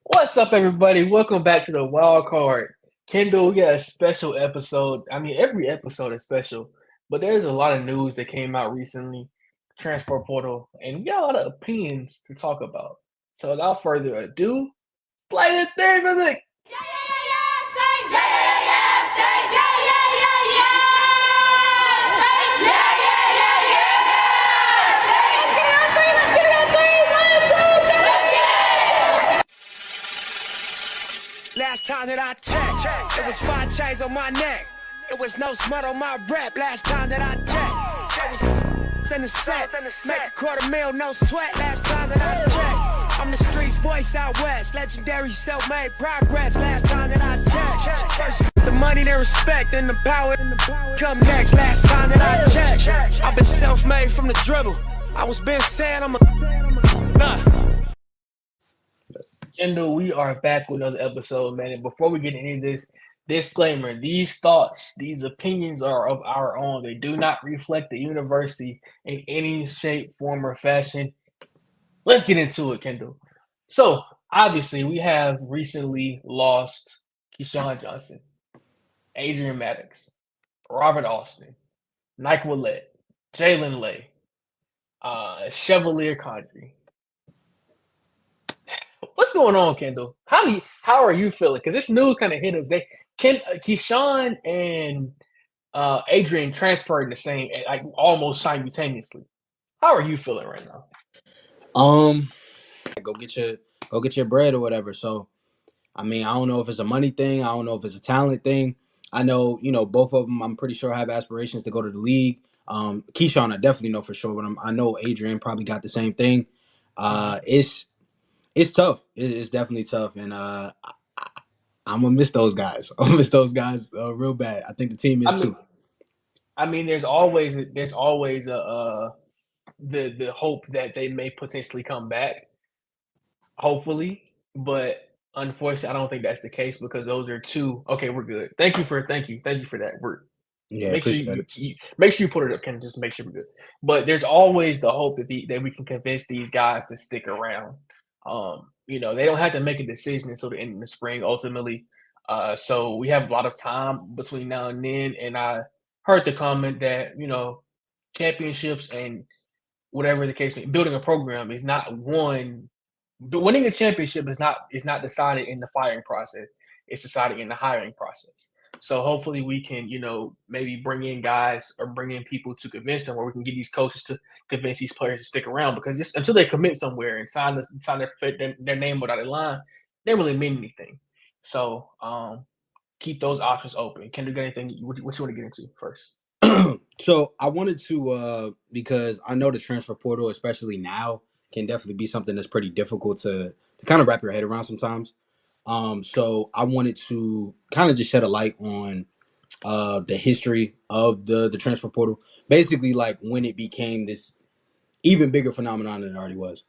What's up, everybody? Welcome back to the Wild Card. Kendall, we got a special episode. I mean, every episode is special, but there's a lot of news that came out recently, transfer portal, and we got a lot of opinions to talk about. So, without further ado, play the theme music. Last time that I checked, it was 5 chains on my neck. It was no smut on my rep. Last time that I checked, it was in the set. Make a $250,000, no sweat. Last time that I checked, I'm the streets voice out west. Legendary self-made progress. Last time that I checked, first the money, the respect, and the power come next. Last time that I checked, I've been self-made from the dribble. I was been saying I'm a Kendall, we are back with another episode, man. And before we get into this, disclaimer: these thoughts, these opinions are of our own. They do not reflect the university in any shape, form, or fashion. Let's get into it, Kendall. So, obviously, we have recently lost Keyshawn Johnson, Adrian Maddox, Robert Austin, Nike Willett, Jalen Lay, Chevalier Condry. What's going on, Kendall? How are you feeling? Because this news kind of hit us. Keyshawn and Adrian transferred the same, like almost simultaneously. How are you feeling right now? Go get your bread or whatever. So, I mean, I don't know if it's a money thing. I don't know if it's a talent thing. I know, both of them, I'm pretty sure have aspirations to go to the league. Keyshawn, I definitely know for sure, but I know Adrian probably got the same thing. It's tough. It's definitely tough, and I'm gonna miss those guys. I'm gonna miss those guys real bad. I think the team is too. I mean, there's always the hope that they may potentially come back, hopefully, but unfortunately, I don't think that's the case because those are two. Okay, we're good. Thank you for that. Make sure you put it up, Ken. Just make sure we're good. But there's always the hope that we can convince these guys to stick around. They don't have to make a decision until the end of the spring, ultimately. So we have a lot of time between now and then. And I heard the comment that championships and whatever the case may be, building a program is not one. But winning a championship is not decided in the firing process. It's decided in the hiring process. So hopefully we can, maybe bring in guys or bring in people to convince them, or we can get these coaches to convince these players to stick around because just until they commit somewhere and sign their name without a line, they don't really mean anything. So keep those options open. Can you get anything? What you want to get into first? So I wanted to because I know the transfer portal, especially now, can definitely be something that's pretty difficult to kind of wrap your head around sometimes. So I wanted to kind of just shed a light on the history of the transfer portal, basically like when it became this even bigger phenomenon than it already was.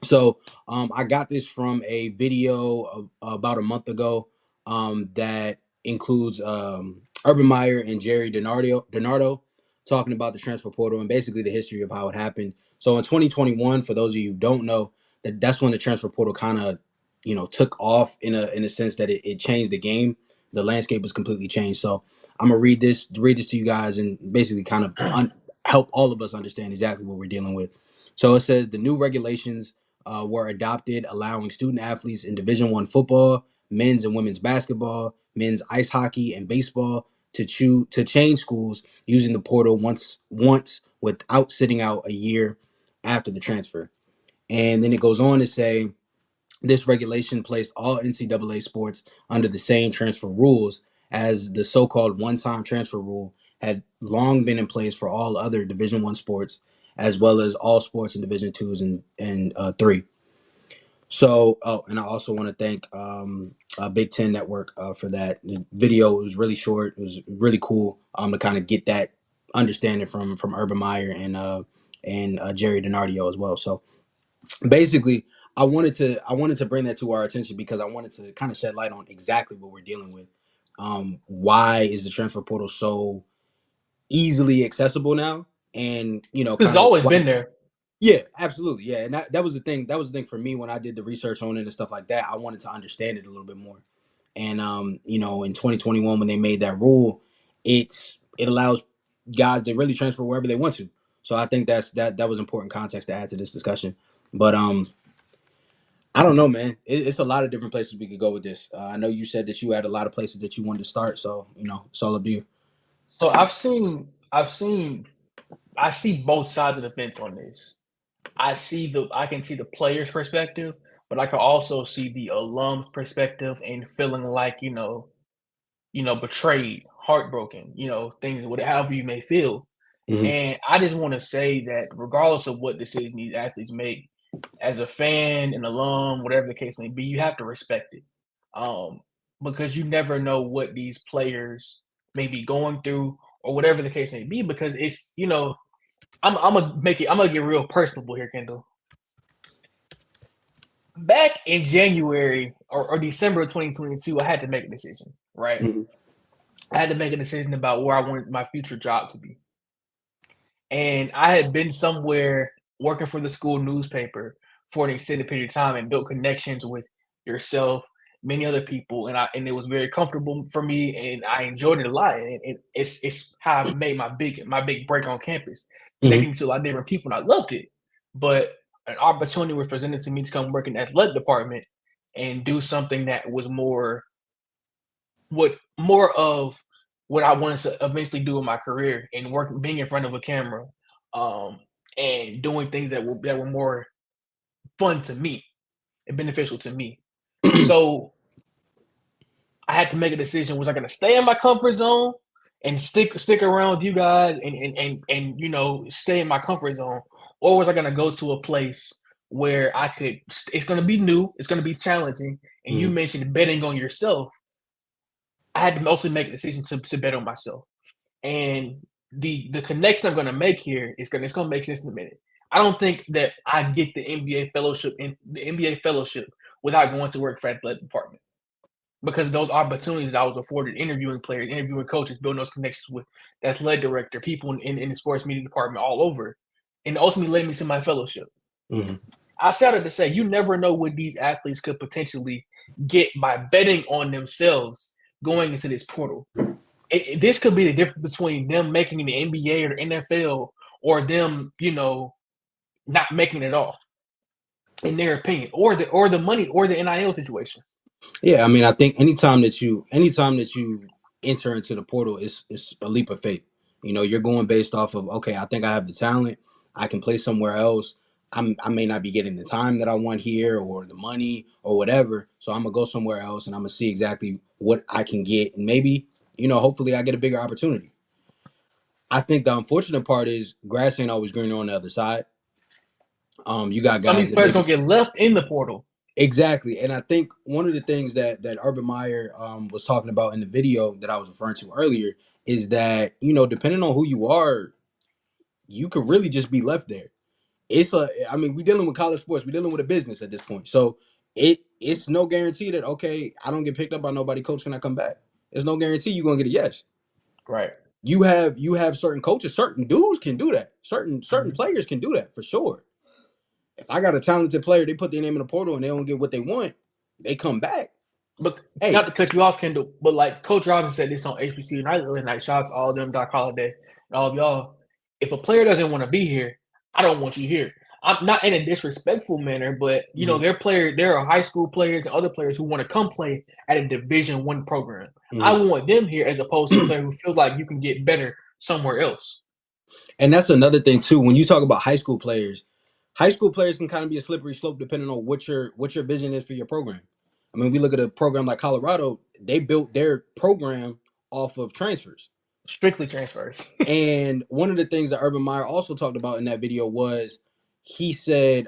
So I got this from a video about a month ago that includes Urban Meyer and Jerry DiNardo talking about the transfer portal and basically the history of how it happened. So in 2021, for those of you who don't know, that's when the transfer portal kind of took off in a sense that it changed the game. The landscape was completely changed. So I'm gonna read this to you guys and basically kind of help all of us understand exactly what we're dealing with. So it says the new regulations were adopted, allowing student athletes in Division I football, men's and women's basketball, men's ice hockey, and baseball to change schools using the portal once without sitting out a year after the transfer. And then it goes on to say this regulation placed all NCAA sports under the same transfer rules as the so-called one-time transfer rule had long been in place for all other Division I sports, as well as all sports in Division Twos and three. So, and I also want to thank Big Ten Network for that. The video was really short. It was really cool to kind of get that understanding from Urban Meyer and Jerry DiNardo as well. So basically, I wanted to bring that to our attention because I wanted to kind of shed light on exactly what we're dealing with. Why is the transfer portal so easily accessible now? And Because it's always been there. Yeah, absolutely. Yeah, and that was the thing. That was the thing for me when I did the research on it and stuff like that. I wanted to understand it a little bit more. And in 2021 when they made that rule, it allows guys to really transfer wherever they want to. So I think that was important context to add to this discussion. But I don't know, man. It's a lot of different places we could go with this. I know you said that you had a lot of places that you wanted to start, so it's all up to you. So I see both sides of the fence on this. I can see the player's perspective, but I can also see the alum's perspective and feeling like, betrayed, heartbroken, things however you may feel. Mhm. And I just want to say that regardless of what decision these athletes make, as a fan, an alum, whatever the case may be, you have to respect it. Um, because you never know what these players may be going through or whatever the case may be, because I'm gonna get real personable here, Kendall. Back in January or December of 2022, I had to make a decision, right? Mhm. I had to make a decision about where I wanted my future job to be. And I had been somewhere working for the school newspaper for an extended period of time and built connections with yourself, many other people, and it was very comfortable for me, and I enjoyed it a lot. And it's how I made my big break on campus, Mhm. connecting to a lot of different people, and I loved it. But an opportunity was presented to me to come work in the athletic department and do something that was more of what I wanted to eventually do in my career and working being in front of a camera, um, and doing things that were more fun to me and beneficial to me. So I had to make a decision: was I going to stay in my comfort zone and stick around with you guys and stay in my comfort zone, or was I going to go to a place where I could? It's going to be new, it's going to be challenging, and you Mhm. mentioned betting on yourself. I had to ultimately make a decision to bet on myself. And the connection I'm gonna make here it's gonna make sense in a minute. I don't think that I get the NBA fellowship without going to work for athletic department because those opportunities I was afforded interviewing players, interviewing coaches, building those connections with the athletic director, people in the sports media department all over, and ultimately led me to my fellowship. Mhm. I started to say you never know what these athletes could potentially get by betting on themselves going into this portal. This could be the difference between them making the NBA or the NFL or them, not making it all, in their opinion, or the money or the NIL situation. Yeah, I mean, I think anytime that you enter into the portal, it's a leap of faith. You're going based off of, okay, I think I have the talent. I can play somewhere else. I may not be getting the time that I want here or the money or whatever. So I'm gonna go somewhere else and I'm gonna see exactly what I can get, and maybe hopefully I get a bigger opportunity. I think the unfortunate part is grass ain't always greener on the other side. You got Some of guys these that players maybe. gonna get left in the portal. Exactly, and I think one of the things that Urban Meyer was talking about in the video that I was referring to earlier is that depending on who you are, you could really just be left there. I mean, we're dealing with college sports, we're dealing with a business at this point, so it's no guarantee that, okay, I don't get picked up by nobody, coach, can I come back? There's no guarantee you're gonna get a yes. Right. You have certain coaches, certain dudes can do that, certain Mhm. players can do that for sure. If I got a talented player, they put their name in the portal and they don't get what they want, they come back. But not Hey, to cut you off, Kendall, but like Coach Robinson said this on HBC United the other night. Shout out to all of them, Doc Holliday, and all of y'all. If a player doesn't want to be here, I don't want you here. I'm not in a disrespectful manner, but mhm, there are high school players and other players who want to come play at a Division I program. I mhm. want them here as opposed to a player who feels like you can get better somewhere else. And that's another thing too. When you talk about high school players can kind of be a slippery slope depending on what your vision is for your program. I mean, we look at a program like Colorado; they built their program off of transfers. Strictly transfers. And one of the things that Urban Meyer also talked about in that video was he said,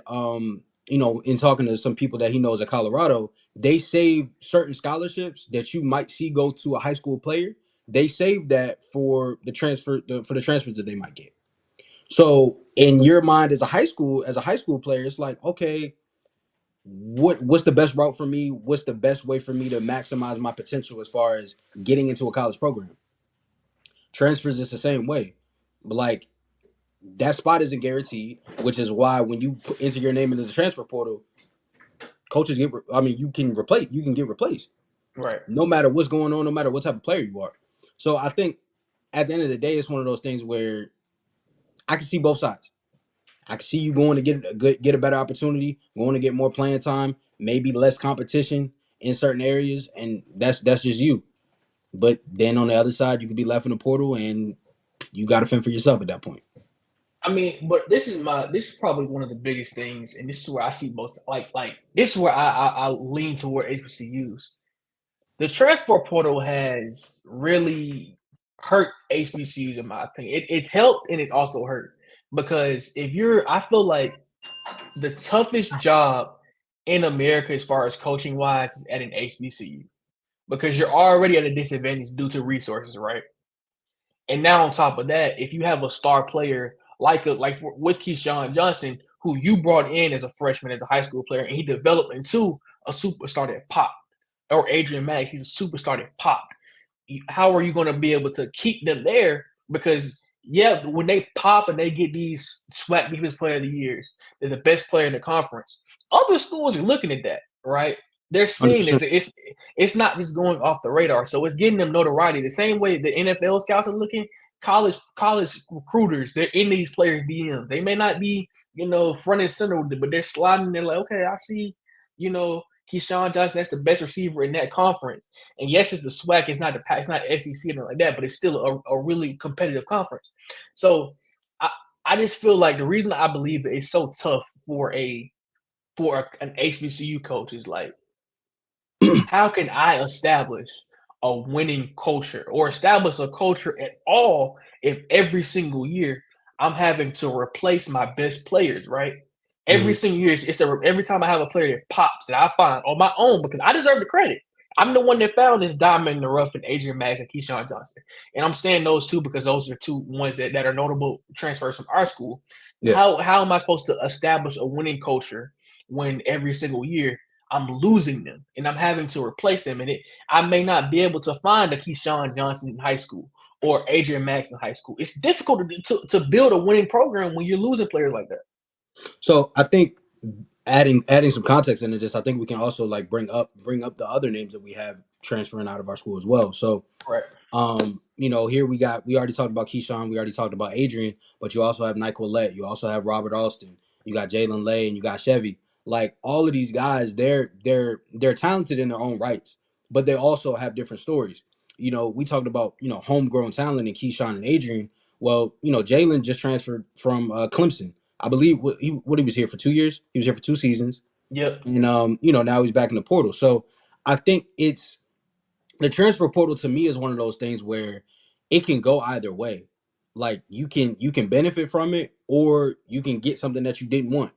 in talking to some people that he knows at Colorado, they save certain scholarships that you might see go to a high school player. They save that for the transfers that they might get. So in your mind as a high school player, it's like, okay, what's the best route for me? What's the best way for me to maximize my potential as far as getting into a college program? Transfers is the same way. But like that spot isn't guaranteed, which is why when you enter your name into the transfer portal, coaches get. I mean, you can get replaced, Right. no matter what's going on, no matter what type of player you are. So I think at the end of the day, it's one of those things where I can see both sides. I can see you going to get a better opportunity, going to get more playing time, maybe less competition in certain areas, and that's just you. But then on the other side, you could be left in the portal, and you got to fend for yourself at that point. I mean, but this is probably one of the biggest things, and this is where I see most like this is where I lean toward HBCUs. The transport portal has really hurt HBCUs in my opinion. It's helped and it's also hurt because I feel like the toughest job in America as far as coaching wise is at an HBCU because you're already at a disadvantage due to resources, right? And now on top of that, if you have a star player like with Keyshawn Johnson, who you brought in as a freshman, as a high school player, and he developed into a superstar that popped, or Adrian Max, he's a superstar that popped. How are you going to be able to keep them there? Because when they pop and they get these SWAC Defense Player of the Years, they're the best player in the conference. Other schools are looking at that, right? They're seeing this. It's not just going off the radar. So it's getting them notoriety. The same way the NFL scouts are looking, college recruiters, they're in these players' DMs. They may not be, front and center with it, but they're sliding. They're like, okay, I see, Keyshawn Johnson, that's the best receiver in that conference. And yes, it's the SWAC. It's not SEC or like that, but it's still a really competitive conference. So I just feel like the reason I believe that it's so tough for an HBCU coach is like, how can I establish a winning culture or establish a culture at all if every single year I'm having to replace my best players, right? Every single year, every time I have a player that pops that I find on my own because I deserve the credit. I'm the one that found this diamond in the rough in Adrian Max and Keyshawn Johnson. And I'm saying those two because those are two ones that are notable transfers from our school. Yeah. How am I supposed to establish a winning culture when every single year I'm losing them and I'm having to replace them? And I may not be able to find a Keyshawn Johnson in high school or Adrian Max in high school. It's difficult to build a winning program when you're losing players like that. So I think adding some context into this, I think we can also like bring up the other names that we have transferring out of our school as well. So, right. Here we already talked about Keyshawn, we already talked about Adrian, but you also have Nyquil Lett, you also have Robert Alston, you got Jalen Lay, and you got Chevy. Like all of these guys, they're talented in their own rights, but they also have different stories. We talked about homegrown talent in Keyshawn and Adrian. Well, Jalen just transferred from Clemson. I believe he was here for 2 years. He was here for 2 seasons. Yep. And now he's back in the portal. So I think it's the transfer portal to me is one of those things where it can go either way. Like you can benefit from it or you can get something that you didn't want.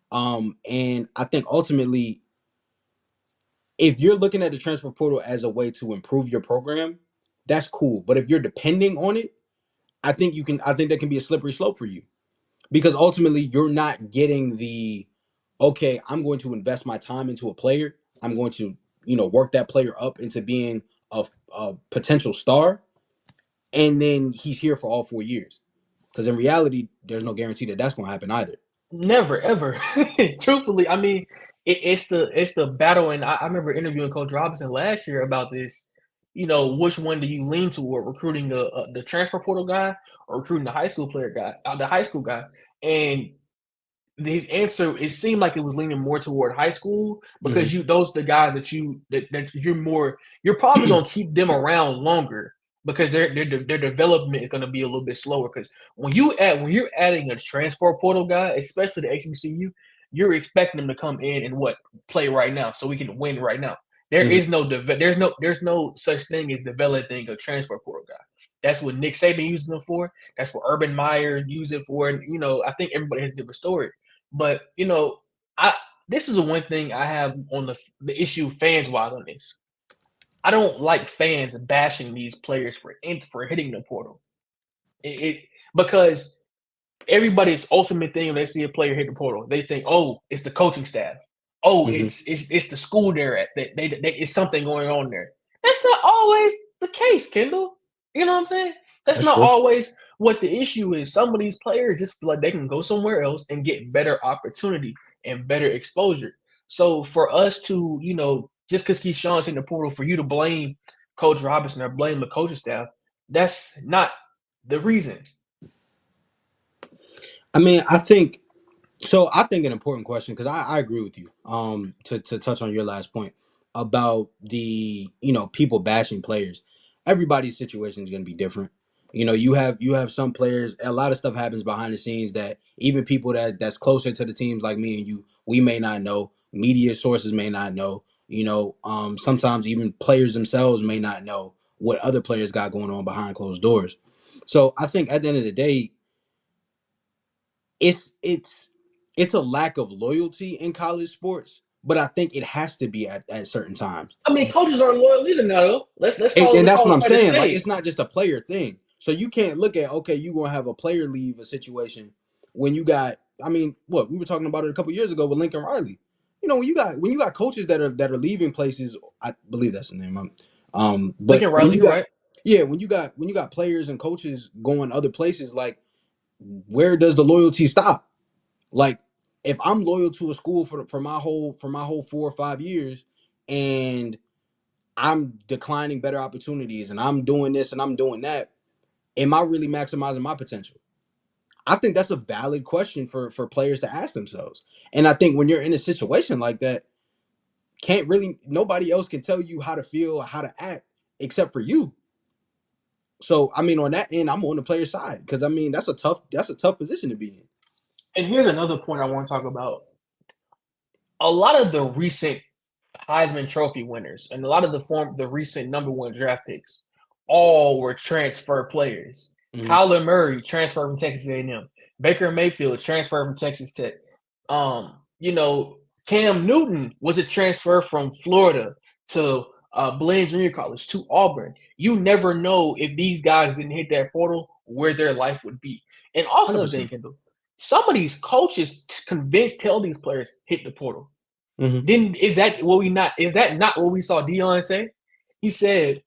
And I think ultimately, if you're looking at the transfer portal as a way to improve your program, that's cool. But if you're depending on it, I think that can be a slippery slope for you. Because ultimately, you're not getting okay, I'm going to invest my time into a player. I'm going to, work that player up into being a potential star. And then he's here for all 4 years. Because in reality, there's no guarantee that that's going to happen either. Never, ever. Truthfully, I mean, it's the battle. And I remember interviewing Coach Robinson last year about this. Which one do you lean toward, recruiting the transfer portal guy or recruiting the high school guy? And his answer, it seemed like it was leaning more toward high school because those are the guys that you're probably gonna keep them around longer because their development is gonna be a little bit slower. Because when you're adding a transfer portal guy, especially the HBCU, you're expecting them to come in and play right now so we can win right now. There's no such thing as developing a transfer portal guy. That's what Nick Saban used them for. That's what Urban Meyer used it for. And, I think everybody has a different story. But, this is the one thing I have on the issue fans-wise on this. I don't like fans bashing these players for hitting the portal. Because everybody's ultimate thing when they see a player hit the portal, they think, oh, it's the coaching staff. Oh, it's the school they're at. It's something going on there. That's not always the case, Kendall. You know what I'm saying? That's not true. Always What the issue is, some of these players just feel like they can go somewhere else and get better opportunity and better exposure. So for us to, just because Keyshawn's in the portal, for you to blame Coach Robinson or blame the coaching staff, that's not the reason. I mean, I think an important question, because I agree with you. To touch on your last point about the people bashing players, everybody's situation is going to be different. You have some players. A lot of stuff happens behind the scenes that even people that's closer to the teams like me and you, we may not know. Media sources may not know. Sometimes even players themselves may not know what other players got going on behind closed doors. So I think at the end of the day, it's a lack of loyalty in college sports, but I think it has to be at certain times. I mean, coaches aren't loyal either now, though. Let's And, call and that's what I'm spade a saying. Like, spade. it's not just a player thing. So you can't look at, okay, you're gonna have a player leave a situation when you got. I mean, what we were talking about it a couple years ago with Lincoln Riley. When you got coaches that are leaving places, I believe that's the name. But Lincoln Riley, you're right. Yeah, when you got players and coaches going other places, like, where does the loyalty stop? Like, if I'm loyal to a school for my whole 4 or 5 years, and I'm declining better opportunities, and I'm doing this and I'm doing that, am I really maximizing my potential? I think that's a valid question for players to ask themselves. And I think when you're in a situation like that, nobody else can tell you how to feel or how to act except for you. So I mean, on that end, I'm on the player side, because I mean that's a tough position to be in. And here's another point I want to talk about. A lot of the recent Heisman Trophy winners and a lot of the recent number one draft picks all were transfer players. Mhm. Kyler Murray transferred from Texas A&M. Baker Mayfield transferred from Texas Tech. Cam Newton was a transfer from Florida to Blaine Junior College to Auburn. You never know if these guys didn't hit that portal where their life would be. And also another thing, 100%. Kendall, some of these coaches tell these players hit the portal. Mhm. Then is that not what we saw Deion say? He said,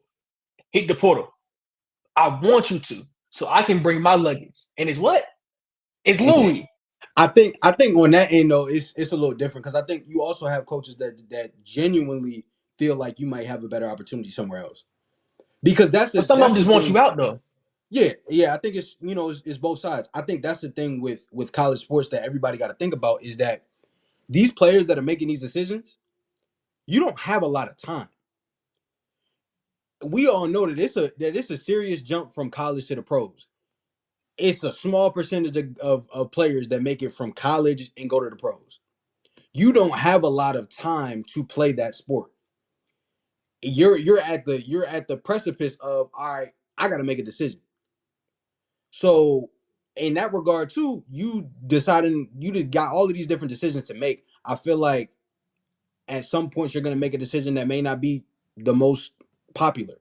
hit the portal. I want you to, so I can bring my luggage. And it's what? It's Louis. I think on that end though, it's a little different, because I think you also have coaches that genuinely feel like you might have a better opportunity somewhere else. Because But some of them just want you out though. Yeah. I think it's both sides. I think that's the thing with college sports that everybody got to think about, is that these players that are making these decisions, you don't have a lot of time. We all know that it's a serious jump from college to the pros. It's a small percentage of players that make it from college and go to the pros. You don't have a lot of time to play that sport. You're at the precipice of, all right, I got to make a decision. So in that regard too, you just got all of these different decisions to make. I feel like at some point you're going to make a decision that may not be the most popular,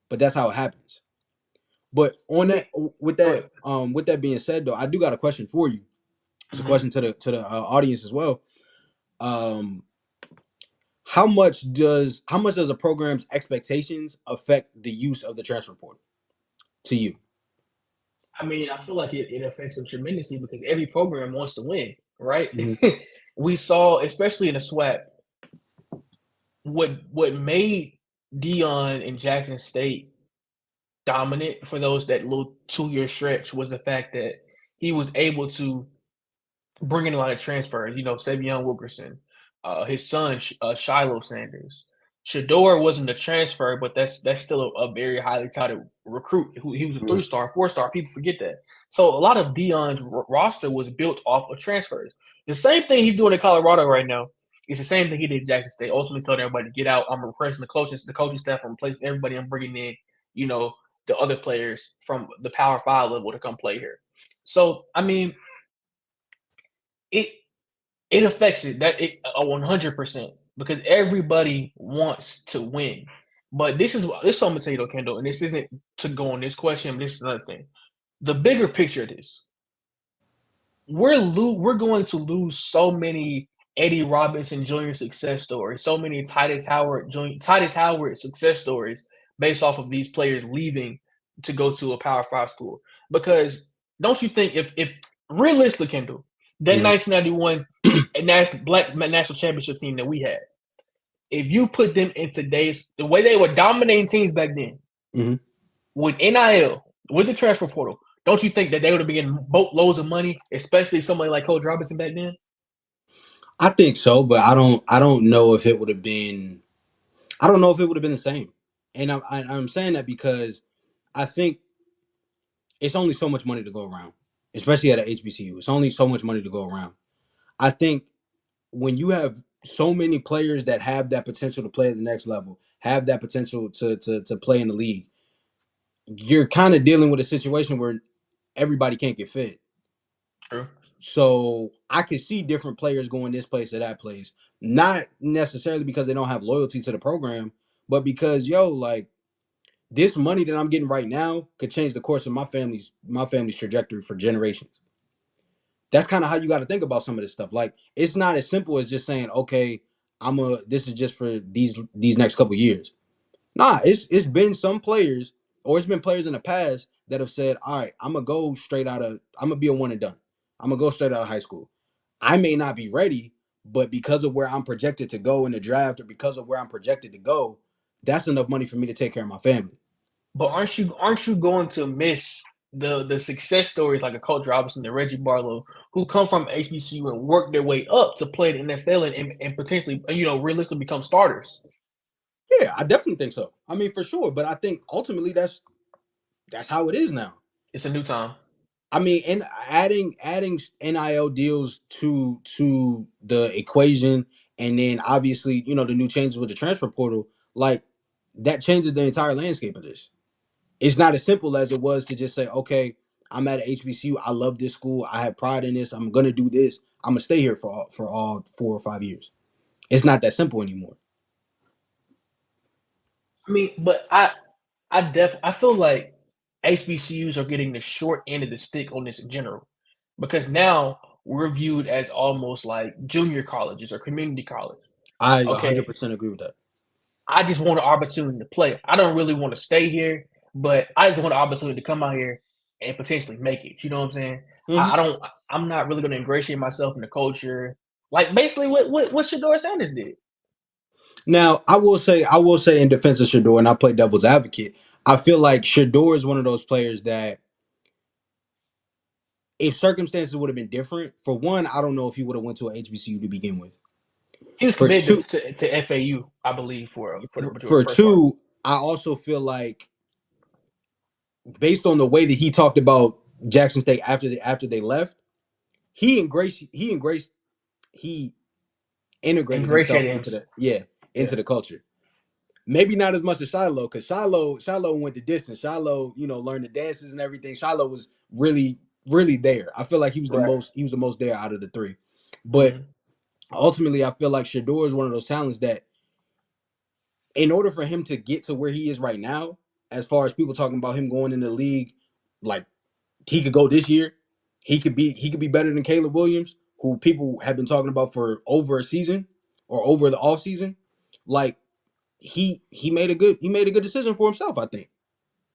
but that's how it happens. But with that being said though, I do got a question for you. It's a question to the audience as well. How much does a program's expectations affect the use of the transfer portal to you? I mean, I feel like it affects them tremendously because every program wants to win, right? Mhm. We saw, especially in the SWAC, what made Deion and Jackson State dominant for that little 2-year stretch was the fact that he was able to bring in a lot of transfers. Savion Wilkerson, his son Shiloh Sanders. Shador wasn't a transfer, but that's still a very highly touted recruit. He was a 3-star, 4-star. People forget that. So a lot of Deion's roster was built off of transfers. The same thing he's doing in Colorado right now. It's the same thing he did at Jackson State. Ultimately told everybody to get out. I'm replacing the coaching staff. I'm replacing everybody. I'm bringing in, the other players from the Power 5 level to come play here. So, I mean, it affects it 100% because everybody wants to win. But this is what I'm gonna tell you though, Kendall, and this isn't to go on this question, but this is another thing. The bigger picture of this, we're going to lose so many Eddie Robinson Jr. success stories, so many Titus Howard success stories based off of these players leaving to go to a Power 5 school. because don't you think if realistically, Kendall, that Mhm. 1991 black national championship team that we had, if you put them in today's the way they were dominating teams back then Mhm. with NIL, with the transfer portal, don't you think that they would have been getting boatloads of money, especially somebody like Coach Robinson back then? I think so, but I don't know if it would have been. I don't know if it would have been the same. And I'm saying that because I think it's only so much money to go around, especially at a HBCU. It's only so much money to go around. I think when you have so many players that have that potential to play at the next level, have that potential to play in the league, you're kind of dealing with a situation where everybody can't get fit. True. So I could see different players going this place or that place, not necessarily because they don't have loyalty to the program, but because like this money that I'm getting right now could change the course of my family's trajectory for generations. That's kind of how you got to think about some of this stuff. Like it's not as simple as just saying, okay, this is just for these next couple years. Nah, it's been some players, or it's been players in the past that have said, all right, I'm gonna be a one and done. I'm gonna go straight out of high school. I may not be ready, but because of where I'm projected to go in the draft, or because of where I'm projected to go, that's enough money for me to take care of my family. But aren't you going to miss the success stories like a Coach Robinson, the Reggie Barlow, who come from HBCU and work their way up to play in the NFL and potentially realistically become starters? Yeah, I definitely think so. I mean, for sure. But I think ultimately that's how it is now. It's a new time. I mean, and adding NIL deals to the equation, and then obviously the new changes with the transfer portal, like that changes the entire landscape of this. It's not as simple as it was to just say, okay, I'm at an HBCU, I love this school, I have pride in this, I'm gonna do this, I'm gonna stay here for all 4 or 5 years. It's not that simple anymore. I mean, but I feel like HBCUs are getting the short end of the stick on this in general, because now we're viewed as almost like junior colleges or community college. I Okay, 100% agree with that. I just want an opportunity to play. I don't really want to stay here, but I just want an opportunity to come out here and potentially make it. You know what I'm saying? I Mhm. don't. I'm not really going to ingratiate myself in the culture, like basically what Shador Sanders did. Now, I will say in defense of Shador, and I play devil's advocate. I feel like Shador is one of those players that, if circumstances would have been different, for one, I don't know if he would have went to a HBCU to begin with. He was For committed two, to FAU, I believe, for the for first part. two, I also feel like based on the way that he talked about Jackson State after they left, he embraced he integrated himself Ingratiated him. into the Yeah, into the culture. Maybe not as much as Shiloh, because Shiloh went the distance. Shiloh, learned the dances and everything. Shiloh was really, really there. I feel like right. he was the most there out of the three. But Hmm. ultimately, I feel like Shador is one of those talents that, in order for him to get to where he is right now, as far as people talking about him going in the league, like he could go this year, he could be better than Caleb Williams, who people have been talking about for over a season or over the off season. Like he made a good decision for himself, I think.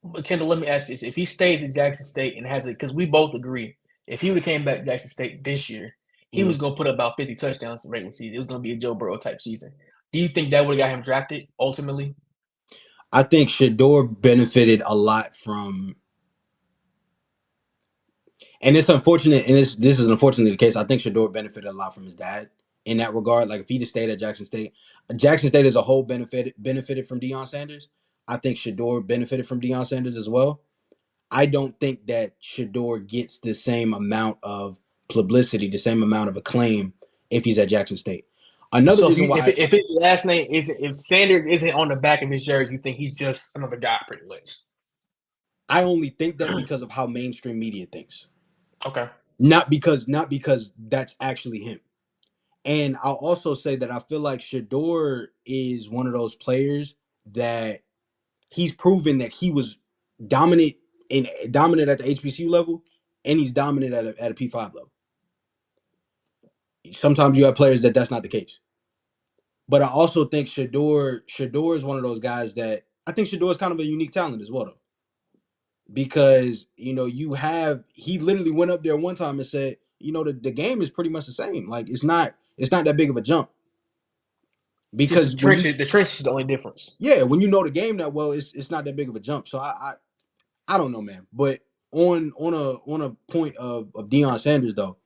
But Kendall, let me ask you this: if he stays at Jackson State and has it, because we both agree, if he would have came back to Jackson State this year, he Mhm. was going to put up about 50 touchdowns in the regular season. It was going to be a Joe Burrow type season. Do you think that would have got him drafted ultimately? I think Shador benefited a lot from, and it's unfortunate, and this is unfortunately the case. I think Shador benefited a lot from his dad in that regard. Like if he just stayed at Jackson State as a whole benefited from Deion Sanders. I think Shador benefited from Deion Sanders as well. I don't think that Shador gets the same amount of publicity, the same amount of acclaim if he's at Jackson State. Another So reason why if his last name isn't if Sanders isn't on the back of his jersey, you think he's just another guy, pretty much? I only think that because of how mainstream media thinks, Okay. not because that's actually him. And I'll also say that I feel like Shador is one of those players that he's proven that he was dominant dominant at the HBCU level, and he's dominant at a P5 level. Sometimes you have players that's not the case. But I also think Shador is one of those guys that I think Shador is kind of a unique talent as well, though. because he literally went up there one time and said, the game is pretty much the same. Like it's not that big of a jump Just because when you the trench is the only difference. when you know the game that well, it's not that big of a jump. So I don't know, man. But on a point of Deion Sanders though,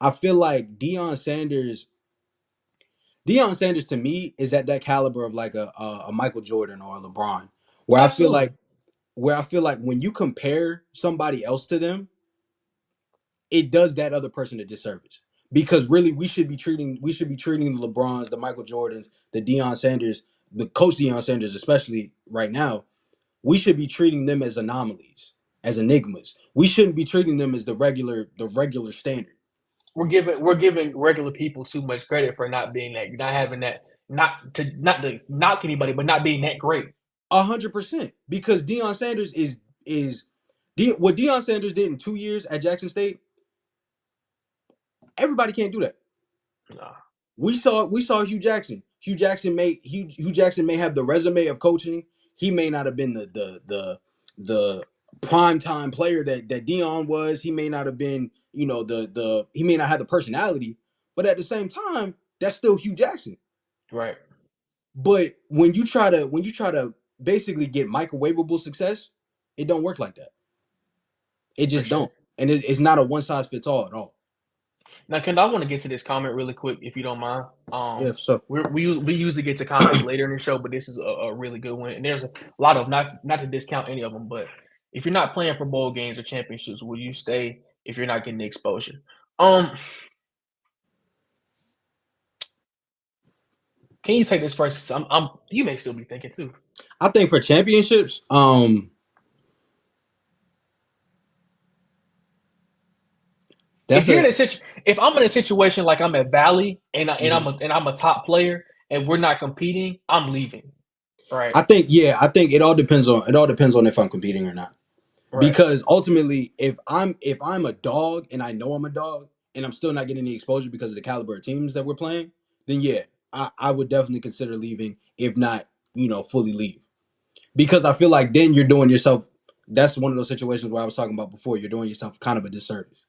I feel like Deion Sanders to me is at that caliber of like a Michael Jordan or a LeBron, where I feel Absolutely. like when you compare somebody else to them, it does that other person a disservice. Because really, we should be treating the LeBrons, the Michael Jordans, the Deion Sanders, the coach Deion Sanders, especially right now. We should be treating them as anomalies, as enigmas. We shouldn't be treating them as the regular standard. We're giving regular people too much credit for not being that, not having that, not to knock anybody, but not being that great. 100%. Because Deion Sanders is what Deion Sanders did in 2 years at Jackson State. Everybody can't do that. Nah. We saw Hugh Jackson. Hugh Jackson may have the resume of coaching. He may not have been the prime time player that Deion was. He may not have been, he may not have the personality, but at the same time, that's still Hugh Jackson. Right. But when you try to basically get microwavable success, it don't work like that. It just sure. don't. And it's not a one size fits all at all. Now, Kendall, I want to get to this comment really quick, if you don't mind. Yeah, so We usually get to comments later in the show, but this is a really good one. And there's a lot of, not to discount any of them, but if you're not playing for bowl games or championships, will you stay if you're not getting the exposure? Can you take this first? You may still be thinking too. I think for championships, if I'm in a situation like I'm at Valley and I'm a top player and we're not competing, I'm leaving. Right. I think it all depends on if I'm competing or not. Right. Because ultimately, if I'm a dog and I know I'm a dog and I'm still not getting the exposure because of the caliber of teams that we're playing, then I would definitely consider leaving, if not, fully leave. Because I feel like then you're doing yourself. That's one of those situations where I was talking about before. You're doing yourself kind of a disservice.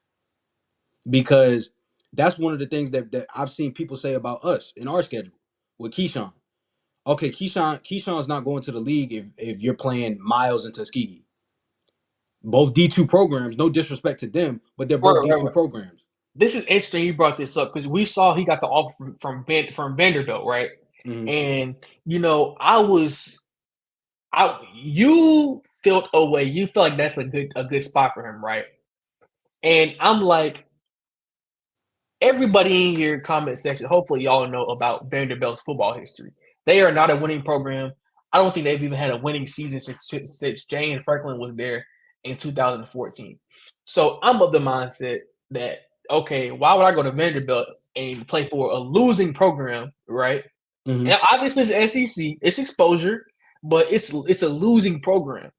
Because that's one of the things that I've seen people say about us in our schedule with Keyshawn. Okay, Keyshawn's not going to the league if you're playing Miles and Tuskegee. Both D2 programs, no disrespect to them, but they're both D2 programs. This is interesting you brought this up because we saw he got the offer from Vanderbilt, right? Mm-hmm. And you felt away. You felt like that's a good spot for him, right? And I'm like, everybody in your comment section, hopefully y'all know about Vanderbilt's football history. They are not a winning program. I don't think they've even had a winning season since James Franklin was there in 2014. So I'm of the mindset that, okay, why would I go to Vanderbilt and play for a losing program, right? Mm-hmm. And obviously it's SEC, it's exposure, but it's a losing program.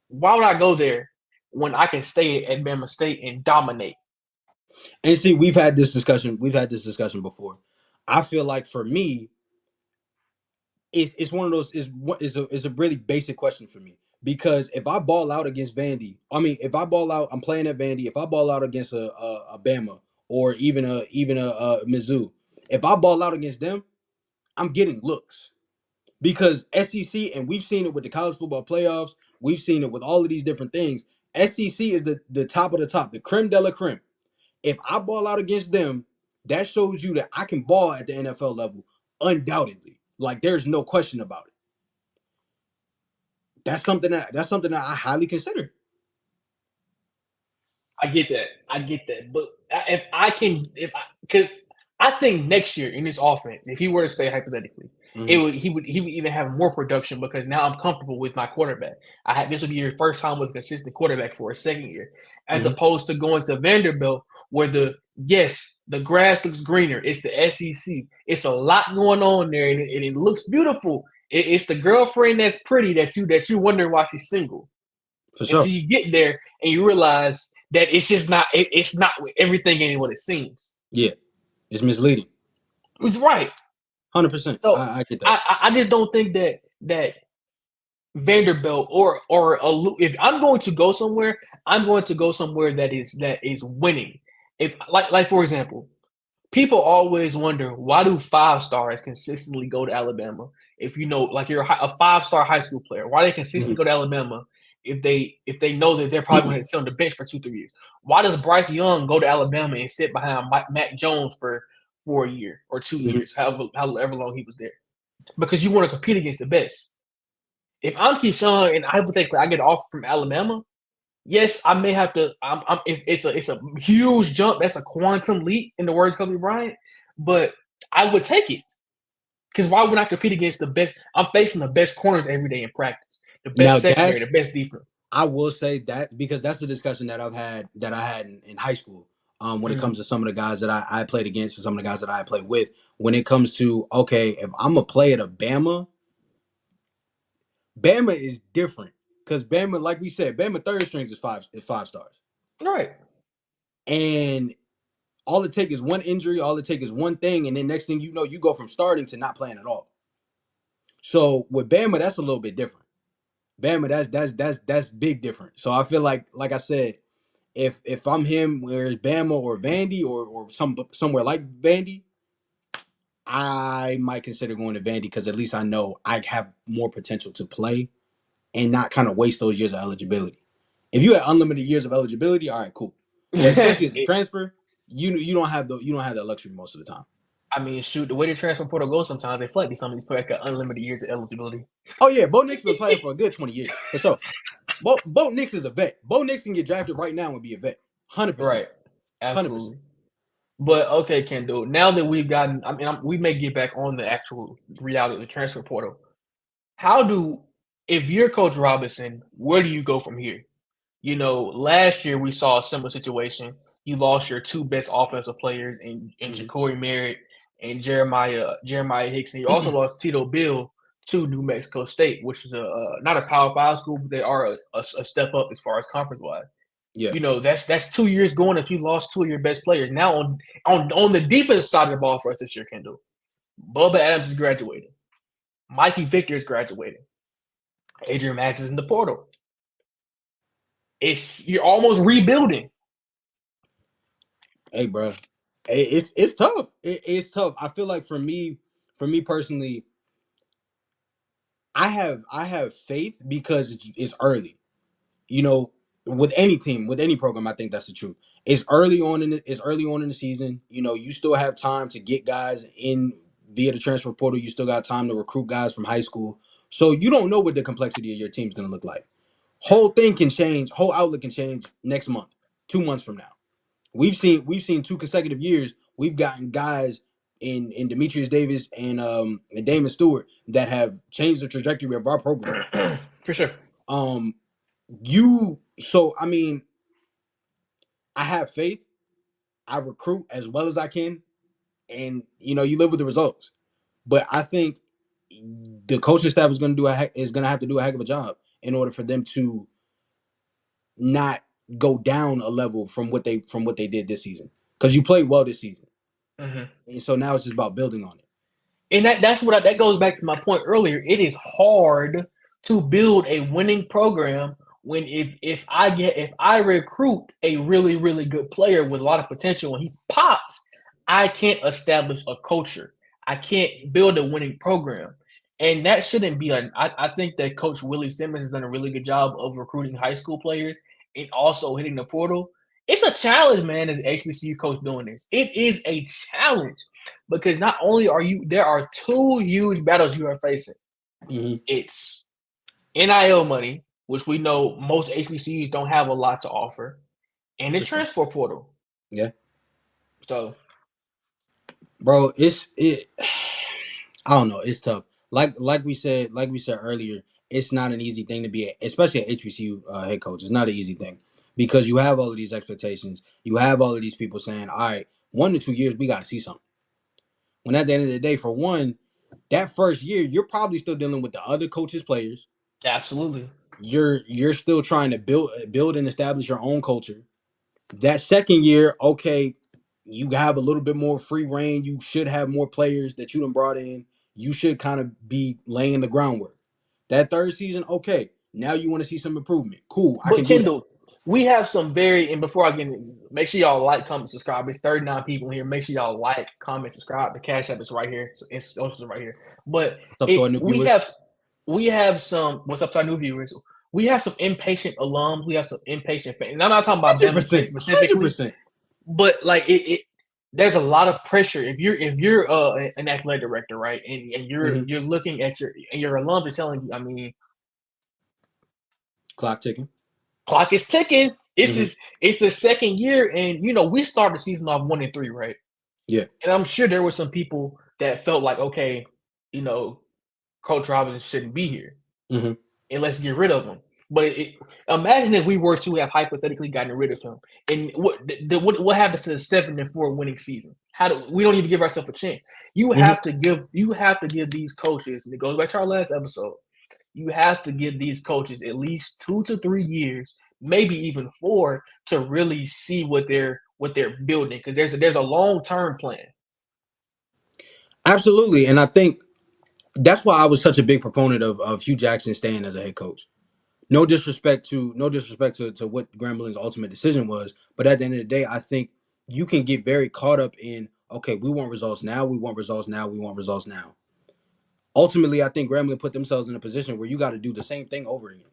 Why would I go there when I can stay at Bama State and dominate? And see, we've had this discussion before. I feel like for me, it's one of those is a really basic question for me. Because if I ball out against Vandy, if I ball out, I'm playing at Vandy. If I ball out against a Bama or even a Mizzou, if I ball out against them, I'm getting looks. Because SEC, and we've seen it with the college football playoffs, we've seen it with all of these different things. SEC is the top of the top, the creme de la creme. If I ball out against them, that shows you that I can ball at the NFL level, undoubtedly. Like there's no question about it. That's something that I highly consider. I get that. But because I think next year in this offense, if he were to stay hypothetically, he would even have more production because now I'm comfortable with my quarterback. This would be your first time with a consistent quarterback for a second year, as opposed to going to Vanderbilt where the grass looks greener. It's the SEC. It's a lot going on there, and it looks beautiful. It's the girlfriend that's pretty that you wonder why she's single. For sure. Until you get there and you realize that it's just not. It's not everything ain't what it seems. Yeah, it's misleading. It's right. 100%. So I get that. I just don't think that Vanderbilt if I'm going to go somewhere, I'm going to go somewhere that is winning. If like for example, people always wonder why do 5 stars consistently go to Alabama? If you know, like you're a 5-star high school player, why they consistently Mhm. go to Alabama if they know that they're probably going to sit on the bench for 2-3 years? Why does Bryce Young go to Alabama and sit behind Mac Jones for a year or 2 years, however long he was there? Because you want to compete against the best. If I'm Keyshawn and hypothetically I get an offer from Alabama, yes, I may have to. It's a huge jump. That's a quantum leap in the words of Kobe Bryant, but I would take it because why would I compete against the best? I'm facing the best corners every day in practice, the Now best secondary, the that's best defense. I will say that because that's the discussion that I had in high school. When it Mm, comes to some of the guys that I played against and some of the guys that I played with, when it comes to okay, if I'm gonna play at a Bama is different because Bama, like we said, Bama third strings is 5 stars, right. and all it takes is one injury, all it takes is one thing, and then next thing you know, you go from starting to not playing at all. So with Bama, that's a little bit different. Bama, that's big different. So I feel like I said, if I'm him, where it's Bama or Vandy or somewhere like Vandy, I might consider going to Vandy because at least I know I have more potential to play and not kind of waste those years of eligibility. If you had unlimited years of eligibility, all right, cool. But especially as a transfer, you don't have that luxury most of the time. I mean, shoot, the way the transfer portal goes, sometimes they feel like some of these players got unlimited years of eligibility. Oh yeah, Bo Nix been playing for a good 20 years for sure. Bo Nix is a vet. Bo Nix can get drafted right now and be a vet, 100%, Right, 100%. absolutely. But okay, Kendall. Now that we've gotten, I mean, we may get back on the actual reality of the transfer portal. How do, if you're Coach Robinson, where do you go from here? Last year we saw a similar situation. You lost your two best offensive players in Mm-hmm. Ja'Cory Merritt and Jeremiah Hickson. You also lost Tito Bill to New Mexico State, which is not a Power Five school, but they are a step up as far as conference wise. Yeah. That's 2 years going if you lost two of your best players. Now on the defense side of the ball for us this year, Kendall, Bubba Adams is graduating. Mikey Victor is graduating. Adrian Max is in the portal. You're almost rebuilding. Hey, bro, it's tough. It's tough. I feel like for me personally, I have faith because it's early. You know, with any team, with any program, I think that's the truth. It's early on in the season. You know, you still have time to get guys in via the transfer portal. You still got time to recruit guys from high school. So you don't know what the complexity of your team's going to look like. Whole thing can change. Whole outlook can change next month, 2 months from now. We've seen 2 consecutive years. We've gotten guys in Demetrius Davis and Damon Stewart that have changed the trajectory of our program. For sure. Um, I mean, I have faith. I recruit as well as I can, and you live with the results. But I think the coaching staff is going to have to do a heck of a job in order for them to not go down a level from what they did this season. Because you played well this season, Mm-hmm. and so now it's just about building on it. And that goes back to my point earlier. It is hard to build a winning program when if I recruit a really really good player with a lot of potential and he pops, I can't establish a culture. I can't build a winning program, and that shouldn't be I think that Coach Willie Simmons has done a really good job of recruiting high school players and also hitting the portal. It's a challenge, man, as an HBCU coach doing this. It is a challenge because not only there are two huge battles you are facing. Mm-hmm. It's NIL money, which we know most HBCUs don't have a lot to offer, and the transfer portal. Yeah, So, bro, I don't know. It's tough. Like we said earlier, it's not an easy thing to be, especially an HBCU head coach. It's not an easy thing because you have all of these expectations. You have all of these people saying, "All right, 1 to 2 years, we got to see something." When at the end of the day, for one, that first year, you're probably still dealing with the other coaches' players. absolutely. You're still trying to build and establish your own culture. That second year, okay, you have a little bit more free reign. You should have more players that you done brought in. You should kind of be laying the groundwork. That third season, okay. Now you want to see some improvement. Cool, I But can do that. Kendall, we have some very, and before I get into this, make sure y'all like, comment, subscribe. It's 39 people here. Make sure y'all like, comment, subscribe. The Cash App is right here. It's socials right here. But What's up to our new viewers? we have some. What's up to our new viewers? We have some impatient alums. We have some impatient fans. And I'm not talking about them 100%, specifically, 100%. but like it there's a lot of pressure if you're an athletic director, right? And you're looking at your alums are telling you, I mean, Clock ticking. clock is ticking. It's the second year, and we started the season off 1-3, right? Yeah. And I'm sure there were some people that felt like, okay, Coach Robinson shouldn't be here, and let's get rid of him. But imagine if we were to have hypothetically gotten rid of him, and what happens to the 7-4 winning season? We don't even give ourselves a chance? You have to give these coaches, and it goes back to our last episode. You have to give these coaches at least 2 to 3 years, maybe even 4, to really see what they're building, because there's a long-term plan. Absolutely, and I think that's why I was such a big proponent of Hugh Jackson staying as a head coach. No disrespect to what Grambling's ultimate decision was, but at the end of the day, I think you can get very caught up in, okay, we want results now, we want results now, we want results now. Ultimately, I think Grambling put themselves in a position where you got to do the same thing over again.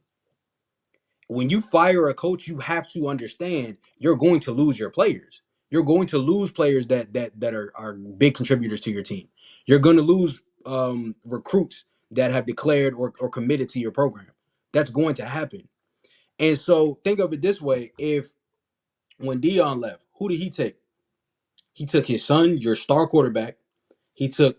When you fire a coach, you have to understand you're going to lose your players. You're going to lose players that are big contributors to your team. You're going to lose recruits that have declared or committed to your program. That's going to happen. And so think of it this way. When Deion left, who did he take? He took his son, your star quarterback. He took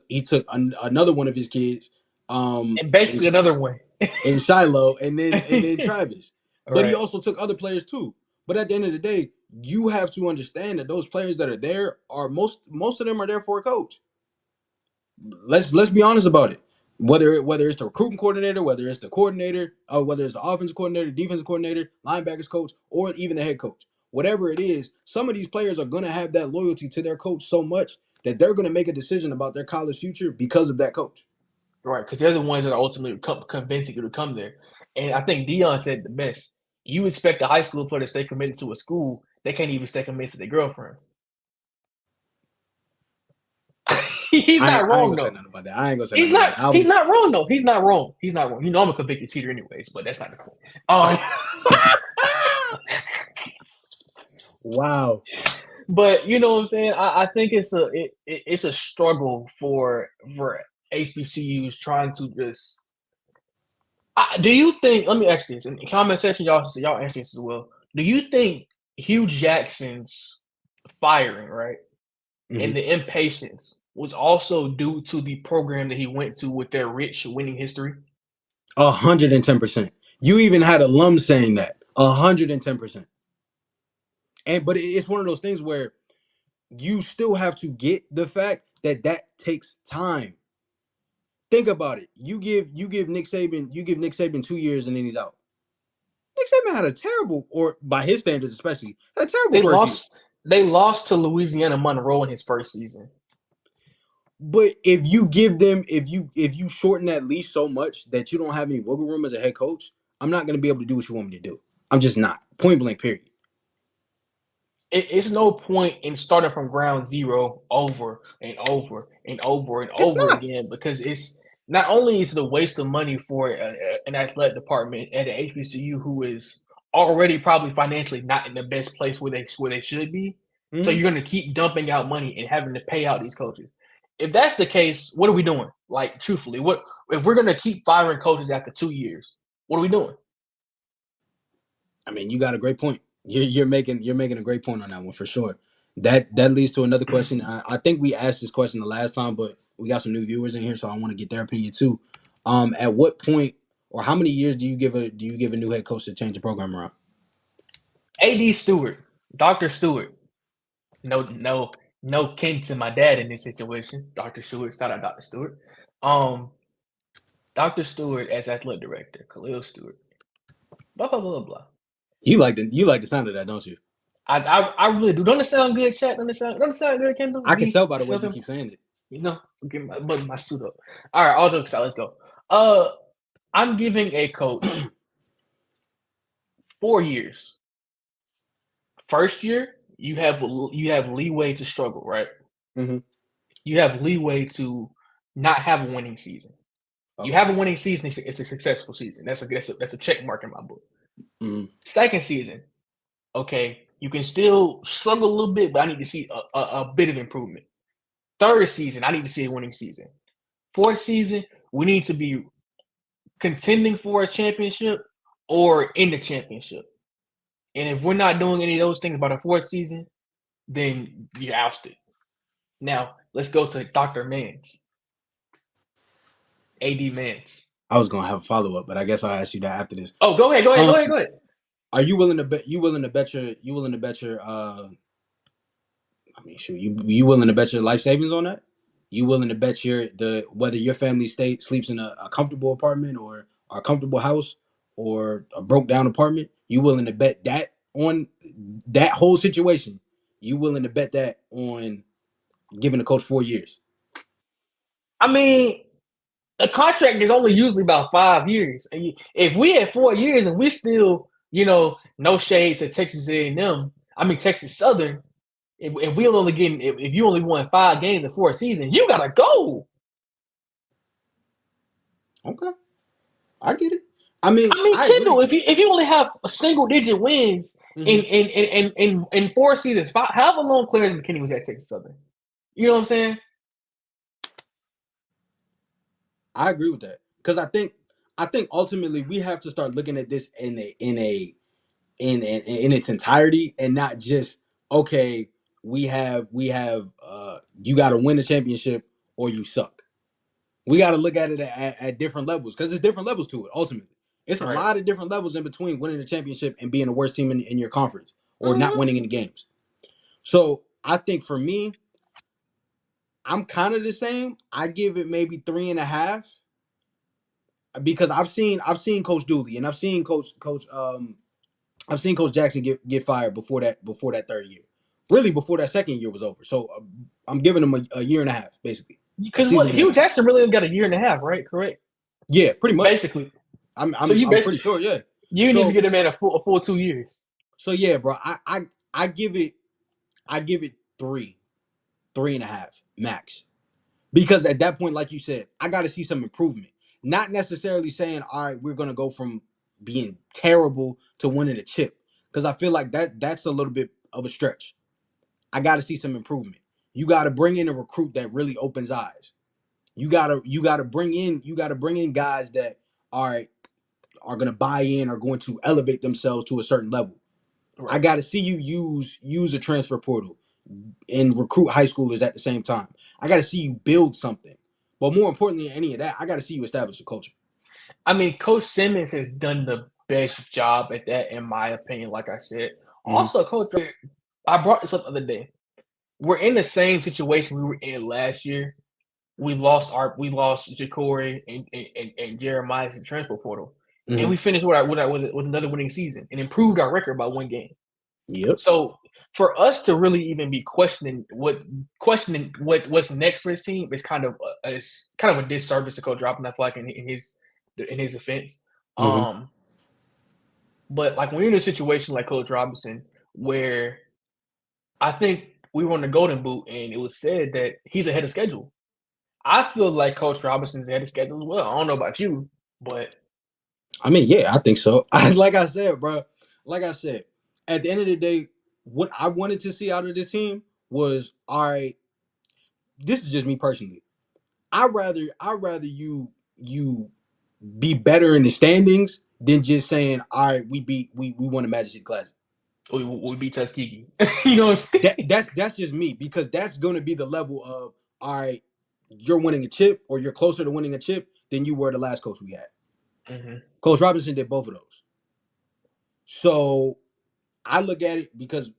another one of his kids. And basically another one. In Shiloh, and then Travis. But Right. he also took other players too. But at the end of the day, you have to understand that those players that are there are most of them are there for a coach. Let's be honest about it. Whether it's the recruiting coordinator, whether it's the coordinator, or whether it's the offensive coordinator, defensive coordinator, linebackers coach, or even the head coach, whatever it is, some of these players are going to have that loyalty to their coach so much that they're going to make a decision about their college future because of that coach. Right, because they're the ones that are ultimately convincing you to come there. And I think Deion said the best. You expect a high school player to stay committed to a school, they can't even stay committed to their girlfriend. He's not wrong, though. I ain't gonna say nothing about that. He's not wrong, though. He's not wrong. He's not wrong. I'm a convicted cheater anyways, but that's not the point. Wow. But you know what I'm saying? I think it's a struggle for HBCUs trying to just. Do you think? Let me ask this in the comment section. Y'all answer this as well. Do you think Hugh Jackson's firing, right, and the impatience was also due to the program that he went to with their rich winning history? 110%. You even had alums saying that. 110%. But it's one of those things where you still have to get the fact that takes time. Think about it. You give Nick Saban 2 years and then he's out. Nick Saban had a terrible, or by his standards especially, had a terrible first year. They lost to Louisiana Monroe in his first season. But if you give them, if you shorten that leash so much that you don't have any wiggle room as a head coach, I'm not going to be able to do what you want me to do. I'm just not. Point blank, period. It's no point in starting from ground zero over and over and over and over again, because it's not only is it a waste of money for an athletic department at an HBCU who is already probably financially not in the best place where they should be. So you're going to keep dumping out money and having to pay out these coaches. If that's the case, what are we doing? Like, truthfully, what if we're going to keep firing coaches after 2 years? What are we doing? I mean, you got a great point. You're making a great point on that one for sure. That leads to another question. I think we asked this question the last time, but we got some new viewers in here, so I want to get their opinion too. At what point or how many years do you give a new head coach to change the program around? A.D. Stewart, Dr. Stewart. No kin to my dad in this situation. Dr. Stewart, shout out Dr. Stewart. Dr. Stewart as athletic director, Khalil Stewart. Blah blah blah blah. You like the sound of that, don't you? I really do. Don't it sound good, chat? Don't it sound good, Kendall? I can tell by the way you keep saying it. Get my suit up. All right, all jokes aside, let's go. I'm giving a coach 4 years. First year, you have leeway to struggle, right? Mm-hmm. You have leeway to not have a winning season. You Okay. have a winning season, it's a successful season. That's a check mark in my book. Mm-hmm. Second season, okay, you can still struggle a little bit, but I need to see a bit of improvement. Third season, I need to see a winning season. Fourth season, we need to be contending for a championship or in the championship. And if we're not doing any of those things by the fourth season, then you're ousted. Now, let's go to Dr. Mans, AD Mans. I was gonna have a follow up, but I guess I'll ask you that after this. Oh, go ahead. Are you willing to bet? You willing to bet your? I mean, shoot, you willing to bet your life savings on that? You willing to bet whether your family sleeps in a comfortable apartment or a comfortable house or a broke down apartment? You willing to bet that on that whole situation? You willing to bet that on giving the coach 4 years? I mean, a contract is only usually about 5 years. And if we had 4 years and we still, no shade to Texas A&M, I mean Texas Southern, if we only getting if you only won 5 games in 4 seasons, you gotta go. Okay, I get it. I mean, Kendall, if you only have a single digit wins in 4 seasons, however long Clarence McKinney was at Texas Southern, you know what I'm saying? I agree with that because I think ultimately we have to start looking at this in its entirety and not just okay. We have you got to win the championship or you suck. We got to look at it at different levels because there's different levels to it. Ultimately, it's a lot of different levels in between winning the championship and being the worst team in your conference or not winning any games. So I think for me, I'm kind of the same. I give it maybe 3.5 because I've seen Coach Dooley and I've seen Coach Jackson get fired before that third year. Really, before that second year was over. So I'm giving him a year and a half, basically. Because Hugh Jackson really got a year and a half, right? Correct. Yeah, pretty much. Basically. I'm pretty sure. Yeah. You need to get a man a full 2 years. So yeah, bro. I give it 3.5 max. Because at that point, like you said, I got to see some improvement. Not necessarily saying, all right, we're gonna go from being terrible to winning a chip. Because I feel like that's a little bit of a stretch. I got to see some improvement. You got to bring in a recruit that really opens eyes. You gotta bring in guys that are gonna buy in, are going to elevate themselves to a certain level. Right. I got to see you use a transfer portal and recruit high schoolers at the same time. I got to see you build something. But more importantly than any of that, I got to see you establish a culture. I mean, Coach Simmons has done the best job at that, in my opinion, like I said. Also, Coach, I brought this up the other day. We're in the same situation we were in last year. We lost Ja'Cory and Jeremiah to the transfer portal. And we finished with another winning season and improved our record by 1 game. Yep. So for us to really even be questioning what's next for his team is kind of a disservice to Coach Robinson, I feel like, in his defense. But like when you're in a situation like Coach Robinson, where I think we were on the Golden Boot and it was said that he's ahead of schedule. I feel like Coach Robinson's ahead of schedule as well. I don't know about you, but I mean, yeah, I think so. Like I said, bro. Like I said, at the end of the day, what I wanted to see out of this team was, all right, this is just me personally. I'd rather you be better in the standings than just saying, all right, we won the Magic City Classic. We beat Tuskegee. You know what I'm saying? That's just me, because that's going to be the level of, all right, you're winning a chip or you're closer to winning a chip than you were the last coach we had. Coach Robinson did both of those. So I look at it because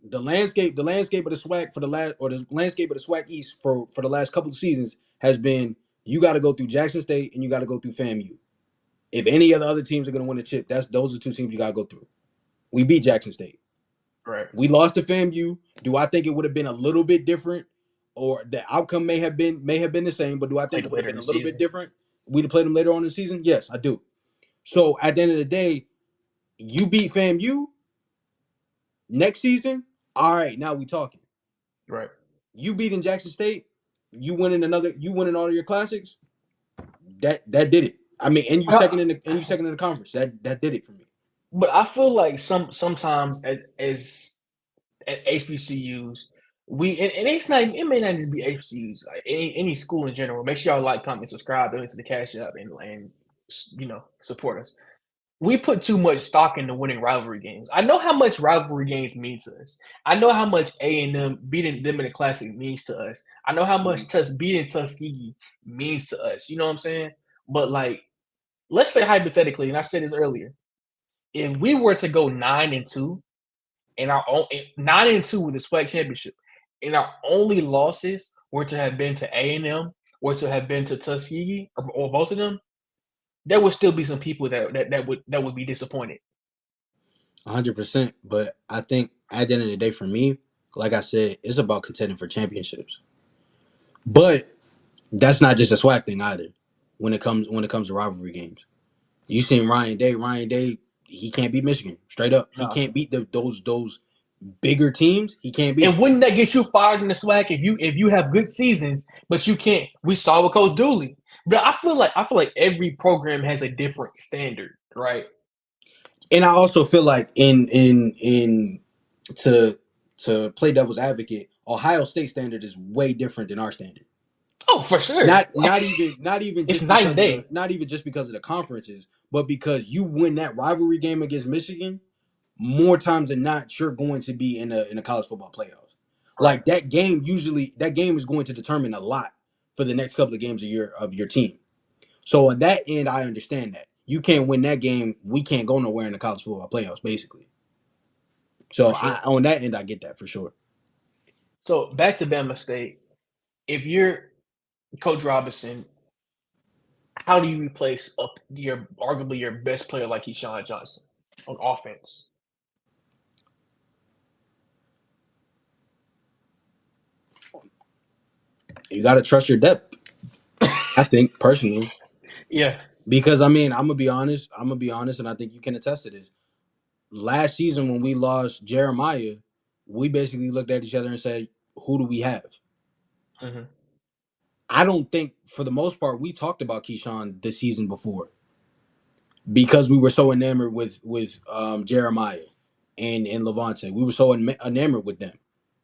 the landscape of the SWAC the landscape of the SWAC East for the last couple of seasons has been, you got to go through Jackson State and you got to go through FAMU. If any of the other teams are going to win a chip, those are 2 teams you got to go through. We beat Jackson State. Right. We lost to FAMU. Do I think it would have been a little bit different, or the outcome may have been the same? But do I think it would have been a little bit different we to play them later on in the season? Yes, I do. So at the end of the day, you beat FAMU next season. All right, now we talking. Right. You beating Jackson State. You winning all of your classics. That did it. I mean, and you second in the conference. That did it for me. But I feel like sometimes as at HBCUs, and it may not just be HBCUs, like any school in general. Make sure y'all like, comment, subscribe, donate to the Cash App, and support us. We put too much stock into winning rivalry games. I know how much rivalry games mean to us. I know how much A&M beating them in the Classic means to us. I know how much beating Tuskegee means to us. You know what I'm saying? But like, let's say hypothetically, and I said this earlier, if we were to go 9-2 and our own 9-2 with the SWAC championship, and our only losses were to have been to A&M or to have been to Tuskegee or both of them, there would still be some people that would be disappointed. 100%. But I think at the end of the day, for me, like I said, it's about contending for championships. But that's not just a SWAC thing either. When it comes to rivalry games, you seen Ryan Day. Ryan Day, he can't beat Michigan straight up. He can't beat those bigger teams. He can't beat. And wouldn't that get you fired in the SWAC if you have good seasons, but you can't? We saw with Coach Dooley. But I feel like every program has a different standard, right? And I also feel like to play devil's advocate, Ohio State standard is way different than our standard. Oh, for sure. Not even it's night and day. Not even just because of the conferences, but because you win that rivalry game against Michigan, more times than not, you're going to be in a college football playoffs. Right. Like that game is going to determine a lot for the next couple of games of your team. So on that end, I understand that. You can't win that game, we can't go nowhere in the college football playoffs, basically. So sure. On that end, I get that for sure. So back to Bama State. If you're Coach Robinson, how do you replace arguably your best player like Keyshawn Johnson on offense? You got to trust your depth. I think personally. Yeah. Because I mean, I'm gonna be honest, and I think you can attest to this. Last season when we lost Jeremiah, we basically looked at each other and said, "Who do we have?" Mm-hmm. I don't think, for the most part, we talked about Keyshawn the season before because we were so enamored with Jeremiah and Levante. We were so enamored with them.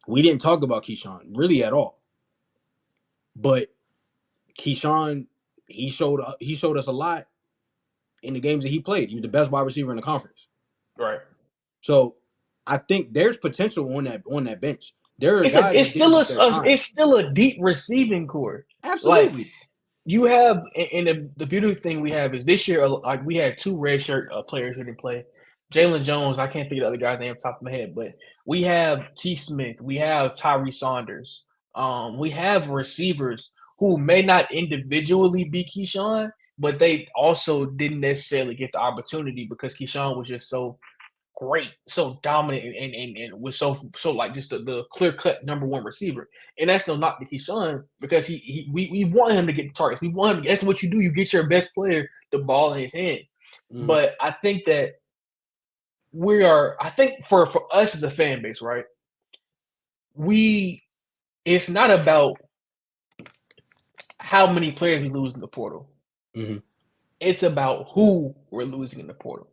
We didn't talk about Keyshawn really at all. But Keyshawn, he showed us a lot in the games that he played. He was the best wide receiver in the conference. Right. So I think there's potential on that bench. It's still a deep receiving core. Absolutely. Like, you have, and the beautiful thing we have is this year, like we had two redshirt players who didn't play. Jalen Jones, I can't think of the other guy's name off the top of my head, but we have T. Smith, we have Tyree Saunders. We have receivers who may not individually be Keyshawn, but they also didn't necessarily get the opportunity because Keyshawn was just so great, so dominant, and was so like just the clear-cut number one receiver. And that's no knock to Keyshawn because we want him to get the targets. We want him. That's what you do. You get your best player the ball in his hands. Mm. But I think that I think for us as a fan base, right? It's not about how many players we lose in the portal. Mm-hmm. It's about who we're losing in the portal.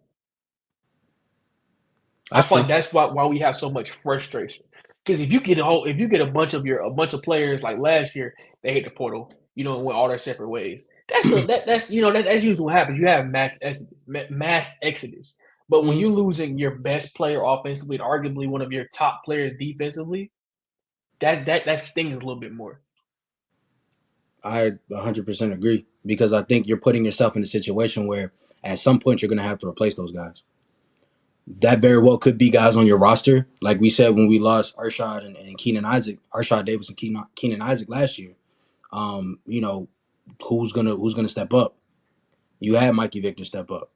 I feel like that's why we have so much frustration. Because if you get a bunch of players like last year, they hit the portal, and went all their separate ways. That's usually what happens. You have mass exodus. But when you're losing your best player offensively and arguably one of your top players defensively, that stings a little bit more. I 100% agree because I think you're putting yourself in a situation where at some point you're going to have to replace those guys. That very well could be guys on your roster. Like we said when we lost Arshad and Keenan Isaac, Arshad Davis and Keenan Isaac last year. Who's gonna step up? You had Mikey Victor step up.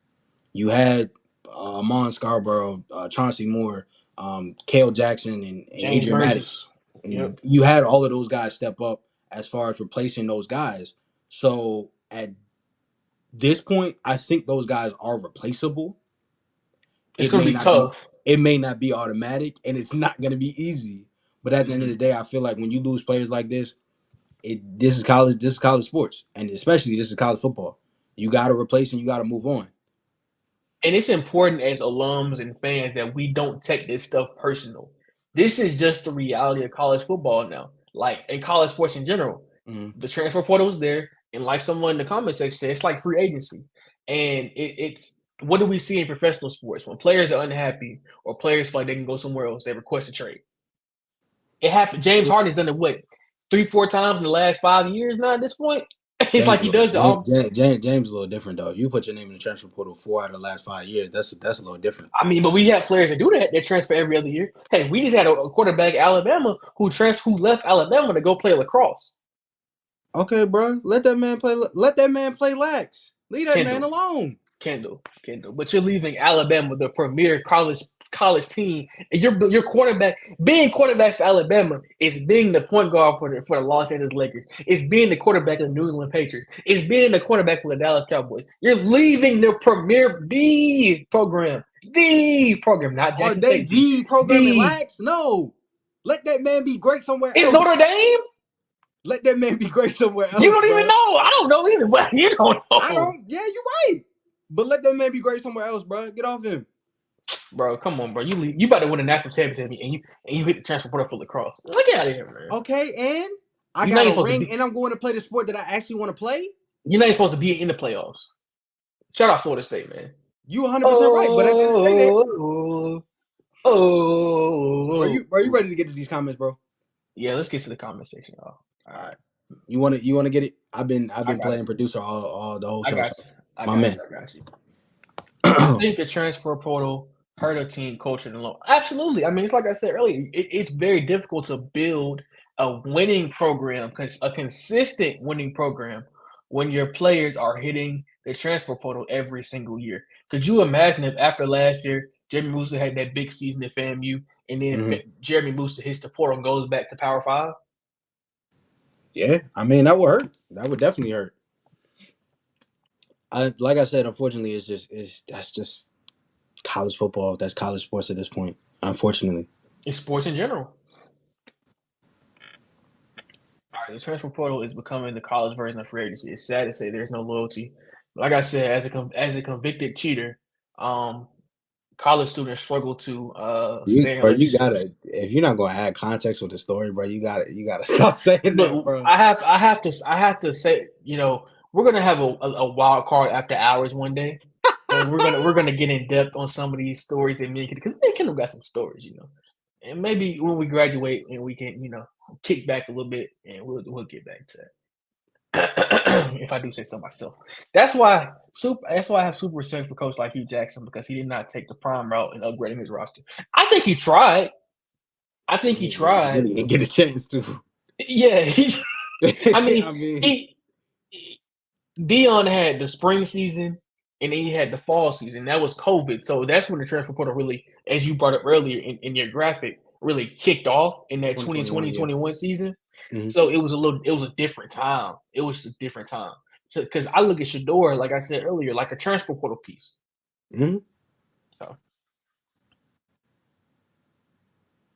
You had Amon Scarborough, Chauncey Moore, Cale Jackson, and Adrian Maddox. Yep. You had all of those guys step up as far as replacing those guys. So at this point, I think those guys are replaceable. It's It gonna may be not be. tough. It may not be automatic, and it's not going to be easy. But at the end of the day, I feel like when you lose players like this, this is college. This is college sports, and especially this is college football. You got to replace and you got to move on. And it's important as alums and fans that we don't take this stuff personal. This is just the reality of college football now, like in college sports in general. Mm-hmm. The transfer portal is there, and like someone in the comment section said, it's like free agency. And it's what do we see in professional sports when players are unhappy or players feel like they can go somewhere else? They request a trade. It happened. James Harden's done it what 3-4 times in the last 5 years now. At this point, it's James, like he does it all. James a little different though. If you put your name in the transfer portal 4 out of the last 5 years, that's a little different. I mean, but we have players that do that. They transfer every other year. Hey, we just had a quarterback at Alabama who left Alabama to go play lacrosse. Okay, bro. Let that man play. Let that man play lax. Leave that man alone. Kendall. But you're leaving Alabama, the premier college team, and your quarterback, being quarterback for Alabama, is being the point guard for the Los Angeles Lakers. It's being the quarterback of the New England Patriots. It's being the quarterback for the Dallas Cowboys. You're leaving the premier program, not Jackson Are they State. the program lax? No. Let that man be great somewhere else. It's Notre Dame. Let that man be great somewhere else. You don't even know. I don't know either, but you don't know. I don't. Yeah, you're right. But let that man be great somewhere else, bro. Get off him. Bro, come on, bro. You about to win a national championship and you hit the transfer portal for lacrosse. Get out of here, man. Okay, and I got a ring and I'm going to play the sport that I actually want to play. You're not even supposed to be in the playoffs. Shout out Florida State, man. You 100% right, but at the end of the day, are you ready to get to these comments, bro? Yeah, let's get to the comment section, y'all. All right. You want to get it? I've been playing producer all the whole show. I got you. I think the transfer portal hurt a team culture in the long. Absolutely. I mean, it's like I said earlier, it's very difficult to build a winning program, a consistent winning program, when your players are hitting the transfer portal every single year. Could you imagine if after last year, Jeremy Musa had that big season at FAMU, and then Jeremy Musa hits the portal and goes back to Power 5? Yeah, I mean, that would hurt. That would definitely hurt. Like I said, unfortunately, that's just college football. That's college sports at this point, unfortunately. It's sports in general. All right, the transfer portal is becoming the college version of free agency. It's sad to say there's no loyalty. Like I said, as a convicted cheater, college students struggle to stay in relationships. If you're not gonna add context with the story, bro, you gotta stop saying that, bro. I have to say, we're gonna have a wild card after hours one day, and we're gonna get in depth on some of these stories that because me and Kendall got some stories, and maybe when we graduate and we can kick back a little bit, and we'll get back to that. If I do say so myself. That's why I have super respect for coach like Hugh Jackson, because he did not take the prime route in upgrading his roster. I think he tried. He didn't get a chance to. Yeah, Deion had the spring season and then he had the fall season. That was COVID, so that's when the transfer portal really, as you brought up earlier in your graphic, really kicked off in that 2020-21 season. Mm-hmm. So it was a different time. It was a different time. So because I look at Shedeur, like I said earlier, like a transfer portal piece. Mm-hmm. So,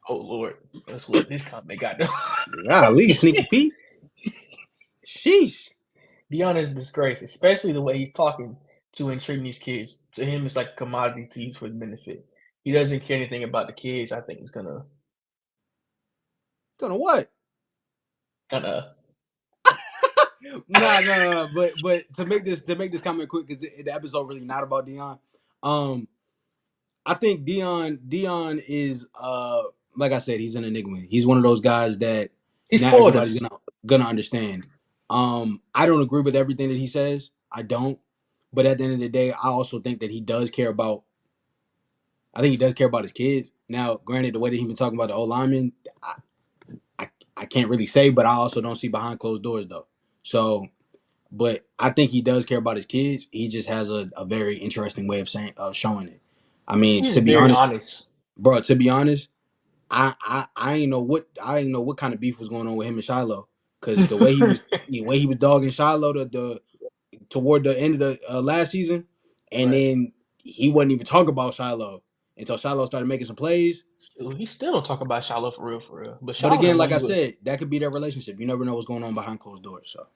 oh Lord, that's what this comment got. Golly, Sneaky Pete. Sheesh. Deion is a disgrace, especially the way he's talking to and treating these kids. To him, it's like a commodity to use for his benefit. He doesn't care anything about the kids. I think he's gonna what? Nah. But to make this comment quick, because the episode really not about Deion. I think Deion is like I said, he's an enigma. He's one of those guys that not everybody's gonna understand. I don't agree with everything that he says. I don't. But at the end of the day, I also think that he does care about. I think he does care about his kids. Now, granted, the way that he's been talking about the O-lineman, I can't really say, but I also don't see behind closed doors though. So, but I think he does care about his kids. He just has a very interesting way of showing it. I mean, he's to be honest, bro. To be honest, I ain't know what kind of beef was going on with him and Shiloh, because the way he was dogging Shiloh, the toward the end of the last season, and Right. then he wasn't even talking about Shiloh until Shiloh started making some plays. He still don't talk about Shiloh for real. But But Shiloh the again, one like I you would, said, that could be their relationship. You never know what's going on behind closed doors. So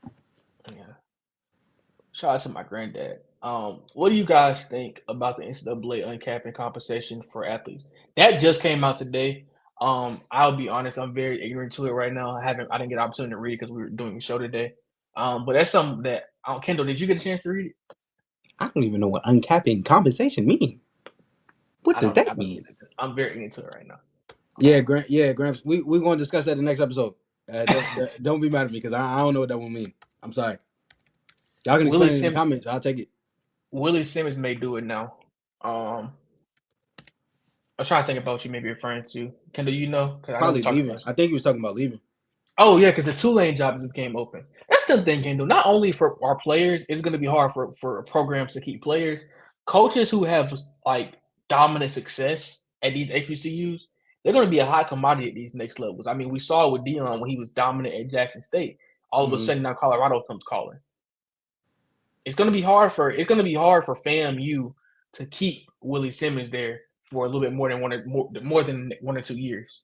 yeah. Shout out to my granddad. What do you guys think about the NCAA uncapping compensation for athletes? That just came out today. I'll be honest, I'm very ignorant to it right now. I didn't get an opportunity to read because we were doing a show today. But that's something that Kendall, did you get a chance to read it? I don't even know what uncapping compensation means. What does I that don't mean? get it. I'm very into it right now. Gramps. We're going to discuss that in the next episode. Don't be mad at me because I don't know what that one means. I'm sorry. Y'all can Willie explain it in the Sim comments. I'll take it. Willie Simmons may do it now. I was trying to think about what you may be referring to. Kendall, you know? Because I know we Probably talked leaving. about I think he was talking about leaving. Oh yeah, because the Tulane jobs became open. That's the thing, Kendall. Not only for our players, it's going to be hard for programs to keep players. Coaches who have like dominant success at these HBCUs, they're going to be a hot commodity at these next levels. I mean, we saw it with Dion when he was dominant at Jackson State. All of a Mm-hmm. sudden, now Colorado comes calling. It's going to be hard for FAMU to keep Willie Simmons there for a little bit more than more than 1 or 2 years.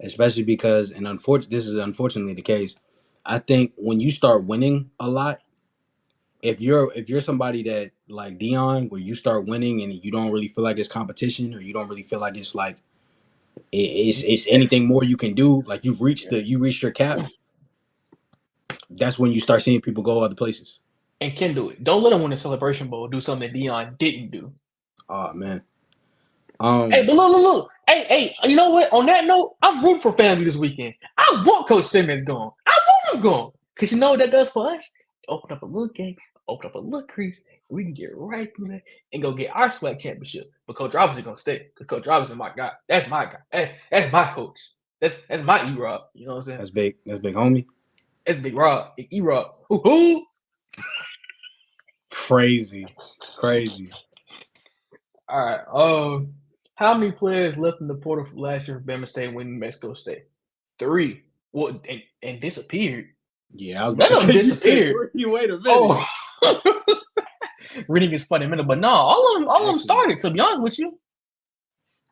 Especially because, and this is unfortunately the case. I think when you start winning a lot, if you're somebody that like Dion, where you start winning and you don't really feel like it's competition, or you don't really feel like it's like it's anything more you can do, like you reached your cap. That's when you start seeing people go other places. And can do it. Don't let him win the Celebration Bowl. Do something that Dion didn't do. Oh man. Hey, but look. Hey, you know what? On that note, I'm rooting for FAMU this weekend. I want Coach Simmons gone. I want him gone. Because you know what that does for us? Open up a little game, open up a little crease. We can get right through that and go get our SWAC championship. But Coach Robinson going to stay. Because Coach Robinson, my guy. That's my guy. That's my coach. That's my E-Rob. You know what I'm saying? That's big. That's big, homie. That's Big Rob. Big E-Rob. Who? Crazy. All right. How many players left in the portal from last year for Bama State winning Mexico State? 3. Well, and disappeared. Yeah, I was None of them disappeared. Wait a minute. Oh. Reading is funny a minute, but no, all of them started. To be honest with you,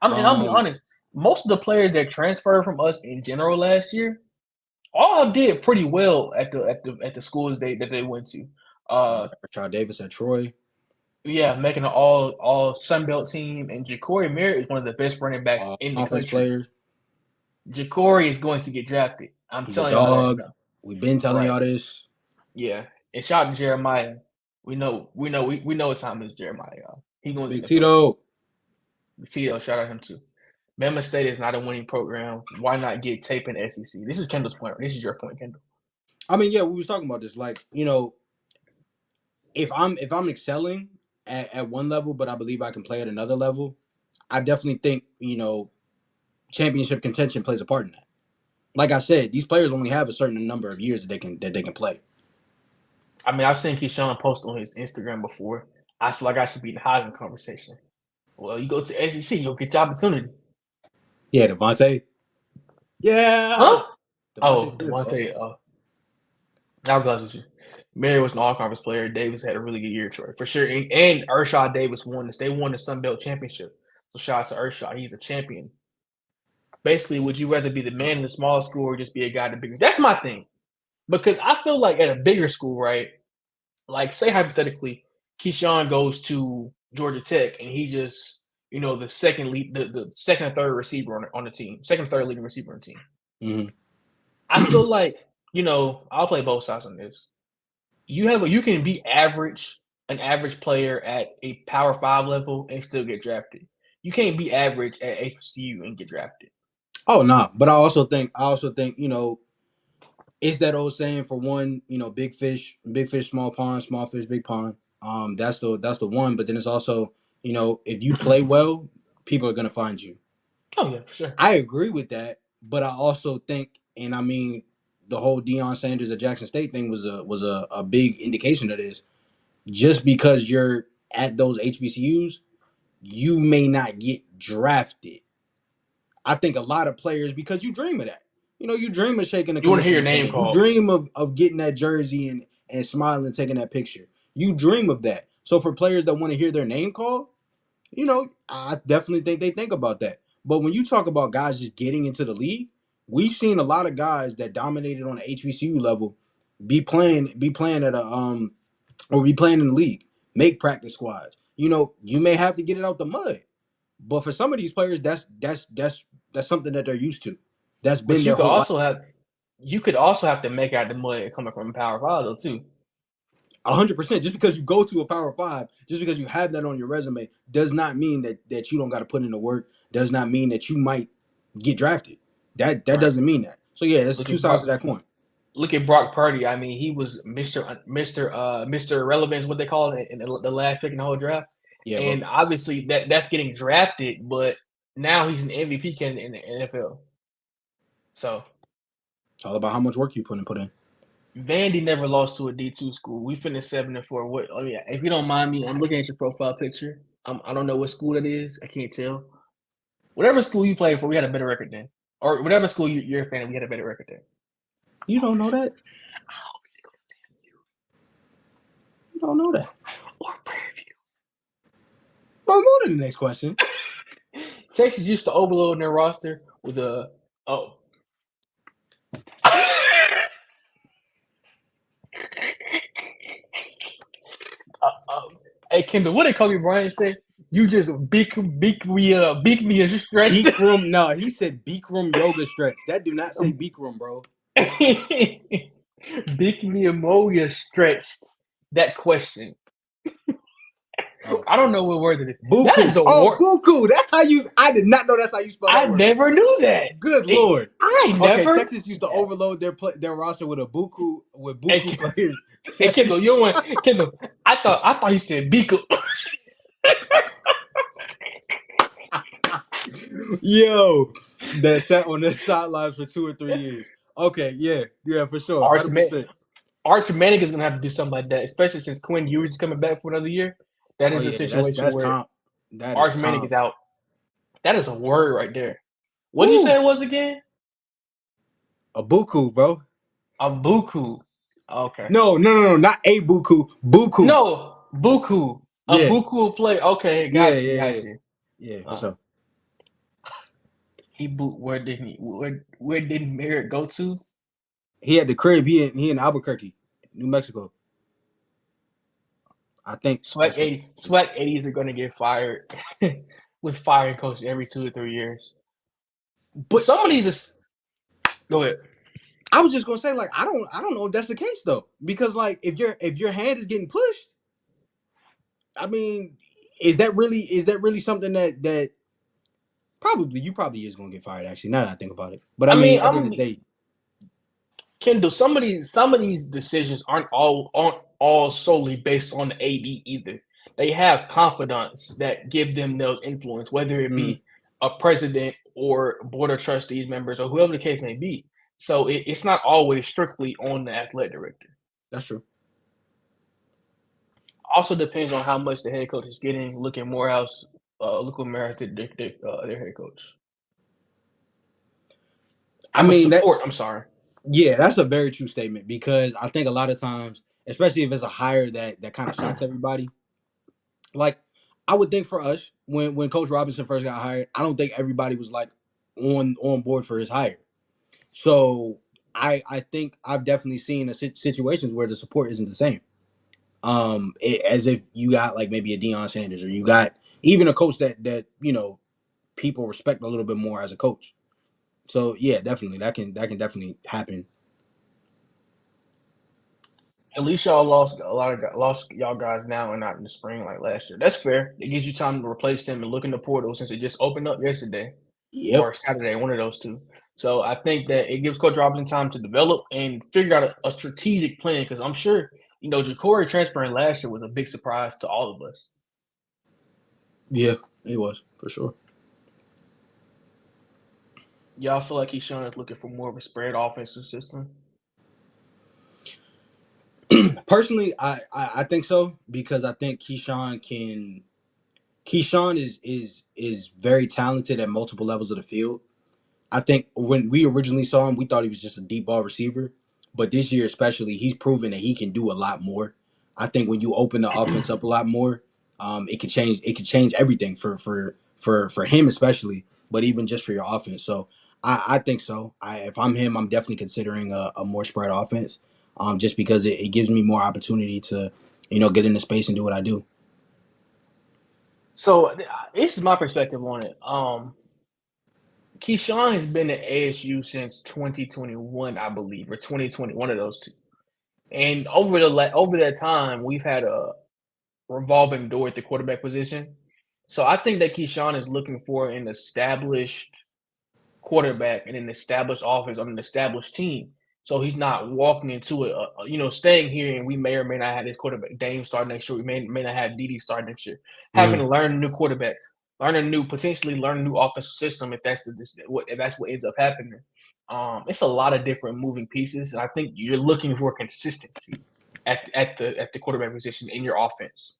I'll be honest. Most of the players that transferred from us in general last year, all did pretty well at the schools that they went to. Charles Davis at Troy. Yeah, making an all Sun Belt team, and Ja'Cory Merritt is one of the best running backs in the country. Players. Ja'Cory is going to get drafted. I'm telling you. Dog. We've been telling y'all this. Yeah, and shout out to Jeremiah. We know what time is Jeremiah, y'all. He going to Big Tito. Tito, shout out him too. Bama State is not a winning program. Why not get tape in SEC? This is Kendall's point. This is your point, Kendall. I mean, yeah, we was talking about this. Like, you know, if I'm excelling at one level, but I believe I can play at another level, I definitely think, you know, championship contention plays a part in that. Like I said, these players only have a certain number of years that they can play. I mean, I've seen Keyshawn post on his Instagram before. I feel like I should be in the Heisman conversation. Well, you go to SEC, you'll get your opportunity. Yeah, Devontae. Yeah. Huh? Devontae. I'll be honest with you. Mary was an all-conference player. Davis had a really good year, Troy, for sure. And Urshad Davis won this. They won the Sun Belt Championship. So shout out to Urshad. He's a champion. Basically, would you rather be the man in the small school or just be a guy at the bigger? That's my thing. Because I feel like at a bigger school, right? Like, say hypothetically, Keyshawn goes to Georgia Tech and he just, you know, the second or third receiver on the team, second or third leading receiver on the team. Mm-hmm. I feel like, you know, I'll play both sides on this. You can be an average player at a Power 5 level and still get drafted. You can't be average at HBCU and get drafted. Oh no, nah. But I also think, you know, it's that old saying for one, you know, big fish, small pond, small fish, big pond. That's the one. But then it's also, you know, if you play well, people are gonna find you. Oh yeah, for sure. I agree with that, but I also think, and I mean, the whole Deion Sanders at Jackson State thing was a big indication of this. Just because you're at those HBCUs, you may not get drafted. I think a lot of players, because you dream of that. You know, you dream of shaking the. You want to hear your name called. You dream of getting that jersey and smiling, taking that picture. You dream of that. So for players that want to hear their name called, I definitely think they think about that. But when you talk about guys just getting into the league, we've seen a lot of guys that dominated on the HBCU level be playing at a or be playing in the league, make practice squads. You may have to get it out the mud, but for some of these players, that's something that they're used to. That's been But their whole life. you could also have to make out the mud coming from Power Five though too. 100%. Just because you go to a Power Five, just because you have that on your resume, does not mean that you don't got to put in the work. Does not mean that you might get drafted. That Right. doesn't mean that. So yeah, it's Look two at sides Brock. of that coin. Look at Brock Purdy. I mean, he was Mr. Irrelevance, what they call it, in the last pick in the whole draft. Yeah, And bro. obviously that's getting drafted, but now he's an MVP candidate in the NFL. So It's all about how much work you put in. Vandy never lost to a D2 school. We finished 7-4. What? Oh yeah. If you don't mind me, I'm looking at your profile picture. I don't know what school that is. I can't tell. Whatever school you played for, we had a better record than. Or whatever school you're a fan of, we had a better record than. You don't know that? You don't know that. Or Prairie Well, move to the next question. Texas used to overload their roster with a hey Kendall, what did Kobe Bryant say? You just beak me a stretch. Bikram, no, he said Bikram yoga stretch. That do not say Bikram, bro. Beak me a moya stretched. That question. Oh. I don't know what word it is. Buku. That is a word. Buku. That's how you. I did not know that's how you spell that I word. never knew that. Good Lord. never. Texas used to overload their roster with buku players. Hey Kendall, you want Kendall? I thought you said Biku. Yo, that sat on the sidelines for 2 or 3 years. Okay, yeah, for sure. Arch Manning is gonna have to do something like that, especially since Quinn Ewers is coming back for another year. That is a situation where Arch Manning is out. That is a word right there. What did you say it was again? A buku, bro. A buku. Okay. No, not a buku. Buku. No, buku. A buku play. Okay, got you. Yeah, for sure. Where did Merritt go to? He had the crib. He in Albuquerque, New Mexico. I think Swag 80s are gonna get fired with firing coach every 2 to 3 years. But some of these is go ahead. I was just gonna say, like, I don't know if that's the case though, because like if your hand is getting pushed, I mean, is that really something that probably is gonna get fired? Actually, now that I think about it, but I mean, at the end of the day, Kendall, some of these decisions aren't all solely based on the AD either. They have confidants that give them those influence, whether it be a president or board of trustees members or whoever the case may be. So it's not always strictly on the athletic director. That's true. Also depends on how much the head coach is getting. Look at Morehouse. Look at Morehouse their head coach. I'm sorry. Yeah, that's a very true statement, because I think a lot of times, especially if it's a hire that kind of shocks everybody, like I would think for us when Coach Robinson first got hired, I don't think everybody was like on board for his hire. So I think I've definitely seen situations where the support isn't the same. As if you got like maybe a Deion Sanders, or you got even a coach that people respect a little bit more as a coach. So yeah, definitely that can definitely happen. At least y'all lost y'all guys now and not in the spring like last year. That's fair. It gives you time to replace them and look in the portal, since it just opened up yesterday or Saturday, one of those two. So I think that it gives Coach Robinson time to develop and figure out a strategic plan, because I'm sure Ja'Cory transferring last year was a big surprise to all of us. Yeah, it was for sure. Y'all feel like Keyshawn is looking for more of a spread offensive system? Personally, I think so, because I think Keyshawn is very talented at multiple levels of the field. I think when we originally saw him, we thought he was just a deep ball receiver, but this year especially, he's proven that he can do a lot more. I think when you open the offense up a lot more, it could change. It could change everything for him especially, but even just for your offense. So I think so. If I'm him, I'm definitely considering a more spread offense, just because it gives me more opportunity to get into space and do what I do. So this is my perspective on it. Keyshawn has been at ASU since 2021, I believe, or 2020, one of those two. And over that time, we've had a revolving door at the quarterback position. So I think that Keyshawn is looking for an established quarterback and an established offense on an established team. So he's not walking into it, staying here, and we may or may not have this quarterback Dame start next year. We may not have Dede start next year. Having to learn a new quarterback, potentially learn a new offensive system if that's what ends up happening. It's a lot of different moving pieces, and I think you're looking for consistency at the quarterback position in your offense.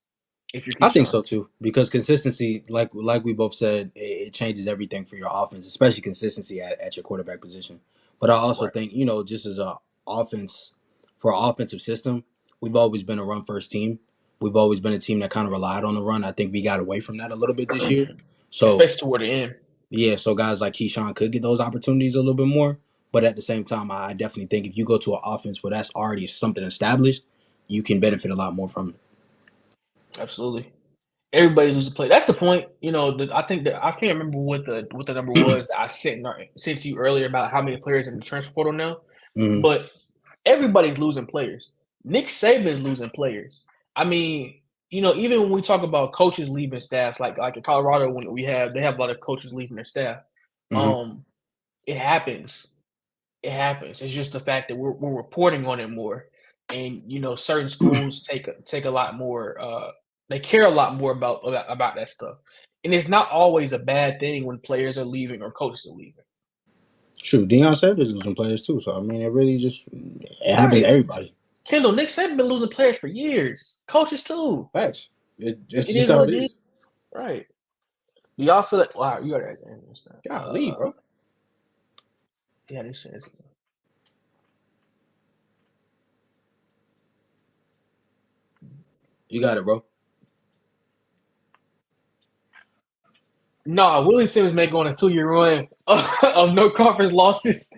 If you're I think Keyshawn. so too, because consistency, like we both said, it changes everything for your offense, especially consistency at your quarterback position. But I also Right. think, just as a offense for an offensive system, we've always been a run first team. We've always been a team that kind of relied on the run. I think we got away from that a little bit this year. So Especially toward the end. yeah, so guys like Keyshawn could get those opportunities a little bit more. But at the same time, I definitely think if you go to an offense where that's already something established, you can benefit a lot more from it. Absolutely. Everybody's losing play. That's the point. I think that I can't remember what the number was that I sent to you earlier about how many players in the transfer portal now. Mhm. But everybody's losing players. Nick Saban's losing players. I mean, even when we talk about coaches leaving staffs, like in Colorado, when they have a lot of coaches leaving their staff. Mhm. It happens. It happens. It's just the fact that we're reporting on it more, and certain schools take a lot more. They care a lot more about that stuff, and it's not always a bad thing when players are leaving or coaches are leaving. Shoot, Deion Sanders losing players too. So I mean, it happens to Right, everybody. Kendall, Nick Saban been losing players for years, coaches too. Facts. It's It just is how what it it is. is. Right? Do y'all feel like? Wow, you gotta understand. Golly, bro. Yeah, this shit is. You got it, bro. No, Willie Simmons may go on a 2-year run of no conference losses.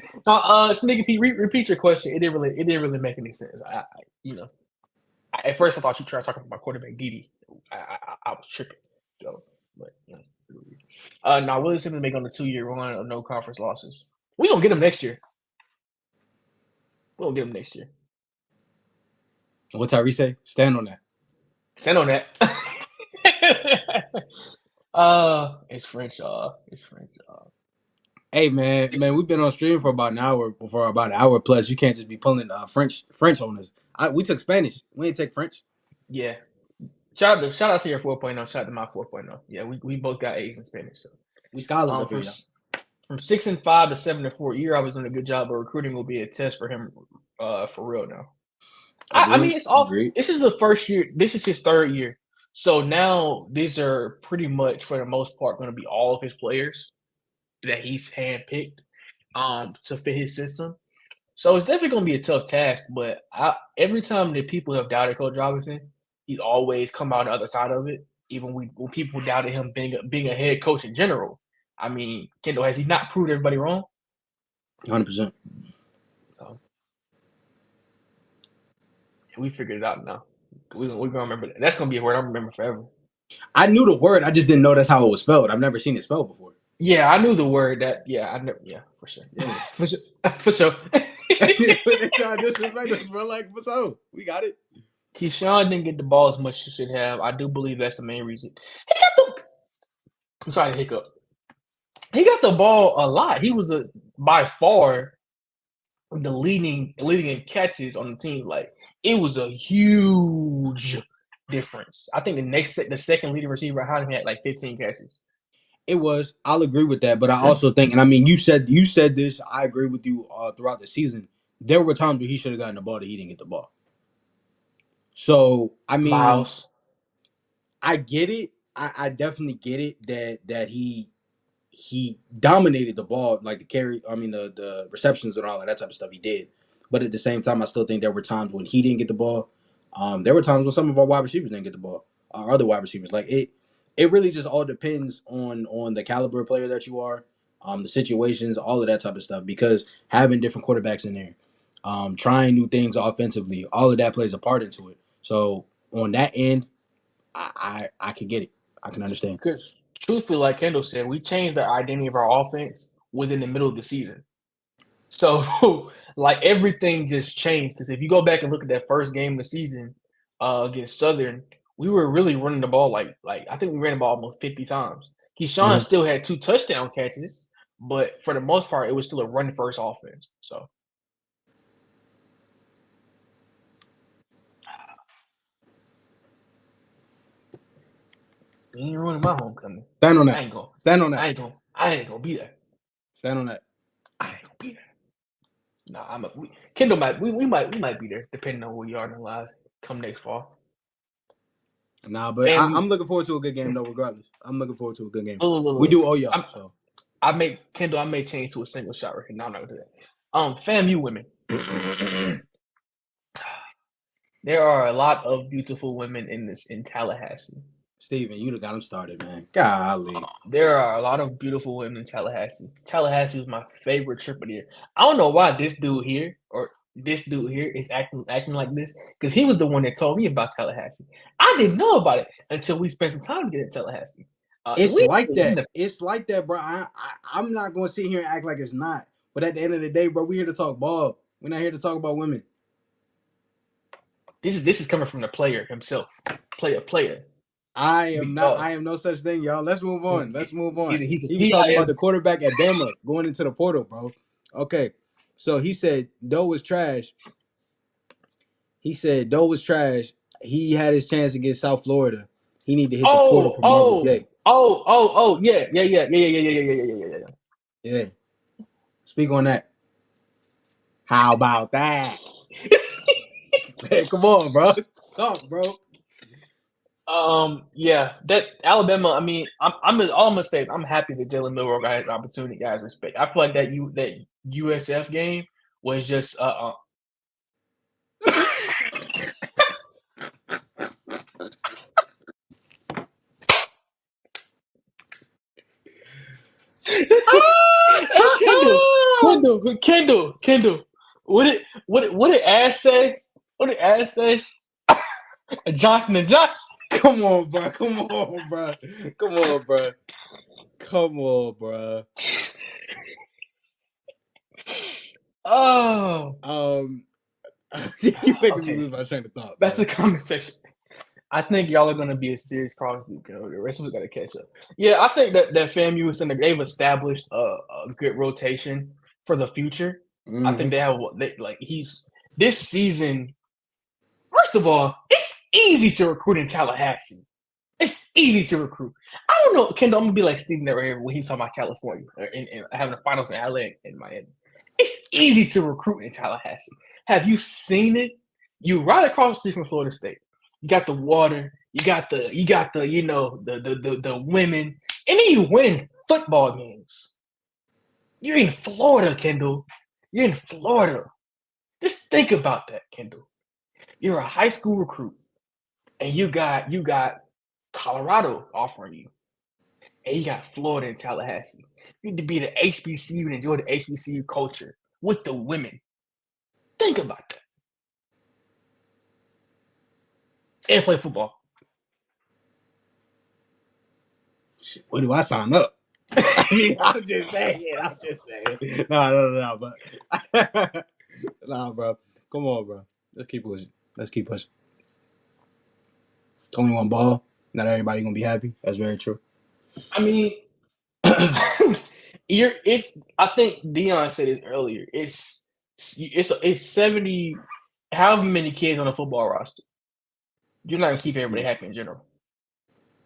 Sneaky Pete, repeat your question. It didn't really make any sense. At first I thought you tried talking about quarterback Dede. I was tripping. So, but no, Willie Simmons may go on a 2-year run of no conference losses. We gonna get him next year. We'll get him next year. What Tyree say? Stand on that. Stand on that. It's French. It's French. Hey man, we've been on stream for about an hour plus. You can't just be pulling French on us. We took Spanish. We didn't take French. Yeah. Shout out to your 4.0. Shout out to my 4.0. Yeah, we both got A's in Spanish. So We scholars up from here, from 6-5 to 7-4 year, I was doing a good job, but recruiting will be a test for him for real now. I mean, it's all. Agreed. This is the first year. This is his third year. So now these are pretty much, for the most part, going to be all of his players that he's handpicked to fit his system. So it's definitely going to be a tough task. But every time that people have doubted Coach Robinson, he's always come out on the other side of it. Even when people doubted him being a head coach in general. I mean, Kendall, has he not proved everybody wrong? 100%. We figured it out now. We're gonna remember that. That's gonna be a word I remember forever. I knew the word. I just didn't know that's how it was spelled. I've never seen it spelled before. Yeah, I knew the word that. Yeah, I know. Yeah, for sure. Yeah. for sure. For sure. They try to disrespect us, bro. Like, for so we got it. Keyshawn didn't get the ball as much as he should have. I do believe that's the main reason. I'm sorry to hiccup. He got the ball a lot. He was by far the leading in catches on the team. Like, it was a huge difference. I think the second leading receiver behind him had like 15 catches. It was. I'll agree with that, but I also think, and I mean, you said this. I agree with you throughout the season. There were times where he should have gotten the ball that he didn't get the ball. So I mean, Miles. I get it. I definitely get it that he dominated the ball, like the carry. I mean, the receptions and all of that type of stuff he did. But at the same time, I still think there were times when he didn't get the ball. There were times when some of our wide receivers didn't get the ball. Our other wide receivers, like it really just all depends on the caliber of player that you are, the situations, all of that type of stuff. Because having different quarterbacks in there, trying new things offensively, all of that plays a part into it. So on that end, I can get it. I can understand. Because truthfully, like Kendall said, we changed the identity of our offense within the middle of the season. So, like everything just changed. Because if you go back and look at that first game of the season against Southern, we were really running the ball like I think we ran the ball almost 50 times. Keyshawn Mhm. still had 2 touchdown catches, but for the most part, it was still a run first offense. So you ain't ruining my homecoming. Stand on I that. ain't gonna. Stand on that. I ain't gonna be there. Stand on that. I ain't gonna be there. Nah, Kendall might. We might be there depending on where you are in the live come next fall. Nah, but Fam, I'm looking forward to a good game though. Regardless, I'm looking forward to a good game. look, We look, do owe y'all. So I may change to a single shot record. No, I'm not gonna do that. FAMU women. There are a lot of beautiful women in Tallahassee. Steven, you done got him started, man. Golly. There are a lot of beautiful women in Tallahassee. Tallahassee was my favorite trip of the year. I don't know why this dude here is acting like this because he was the one that told me about Tallahassee. I didn't know about it until we spent some time together in Tallahassee. It's like that. It's like that, bro. I'm not gonna sit here and act like it's not. But at the end of the day, bro, we here to talk ball. We're not here to talk about women. This is coming from the player himself. Player. I am not. I am no such thing, y'all. Let's move on. Let's move on. He was talking about the quarterback at Bama going into the portal, bro. Okay, so he said Doe was trash. He said Doe was trash. He had his chance against South Florida. He need to hit the portal for Marvin Gaye. Yeah. Speak on that. How about that? Hey, come on, bro. Talk, bro. Yeah, that Alabama. I mean, I'm all I'm gonna say is I'm happy that Jalen Milroe got his opportunity, guys. Respect. I feel like that USF game was just Kendall. What did Ash say? What did Ash say? Johnson and Johnson. Come on, bro. Come on, bro. Come on, bro. Come on, bro. Oh. You making me lose my train of thought. That's bro. the comment section. I think y'all are going to be a serious problem. The rest of us got to catch up. Yeah, I think that FAMU is they've established a good rotation for the future. I think they have this season. First of all, it's easy to recruit in Tallahassee. It's easy to recruit. I don't know, Kendall. I'm gonna be like Steven right here when he's talking about California and having the finals in LA and Miami. It's easy to recruit in Tallahassee. Have you seen it? You right across the street from Florida State. You got the water. You got the the women, and then you win football games. You're in Florida, Kendall. You're in Florida. Just think about that, Kendall. You're a high school recruit, and you got Colorado offering you, and you got Florida and Tallahassee. You need to be the HBCU and enjoy the HBCU culture with the women. Think about that. And play football. Where do I sign up? I mean, I'm just saying. No, but nah, bro. Come on, bro. Let's keep pushing. It's only one ball. Not everybody gonna be happy. That's very true. I mean, I think Dion said this earlier. It's 70, however many kids on a football roster. You're not gonna keep everybody happy in general.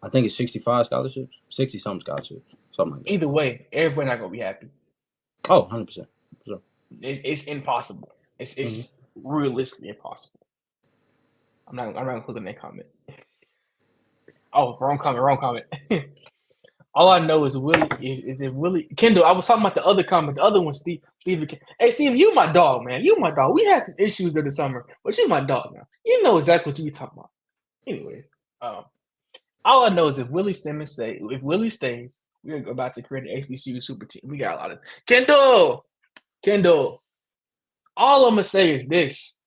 I think it's 65 scholarships, 60-something scholarships, something like that. Either way, everybody not gonna be happy. Oh, 100%. Sure. It's impossible. It's realistically impossible. I'm not gonna click on that comment. Oh, wrong comment. All I know is Willie is it Willie Kendall. I was talking about the other comment, the other one, Steve. Hey, Steve, you my dog, man. You my dog. We had some issues in the summer, but you my dog now. You know exactly what you be talking about. Anyways, all I know is if Willie stays, we're about to create an HBCU super team. We got a lot of Kendall. All I'm gonna say is this: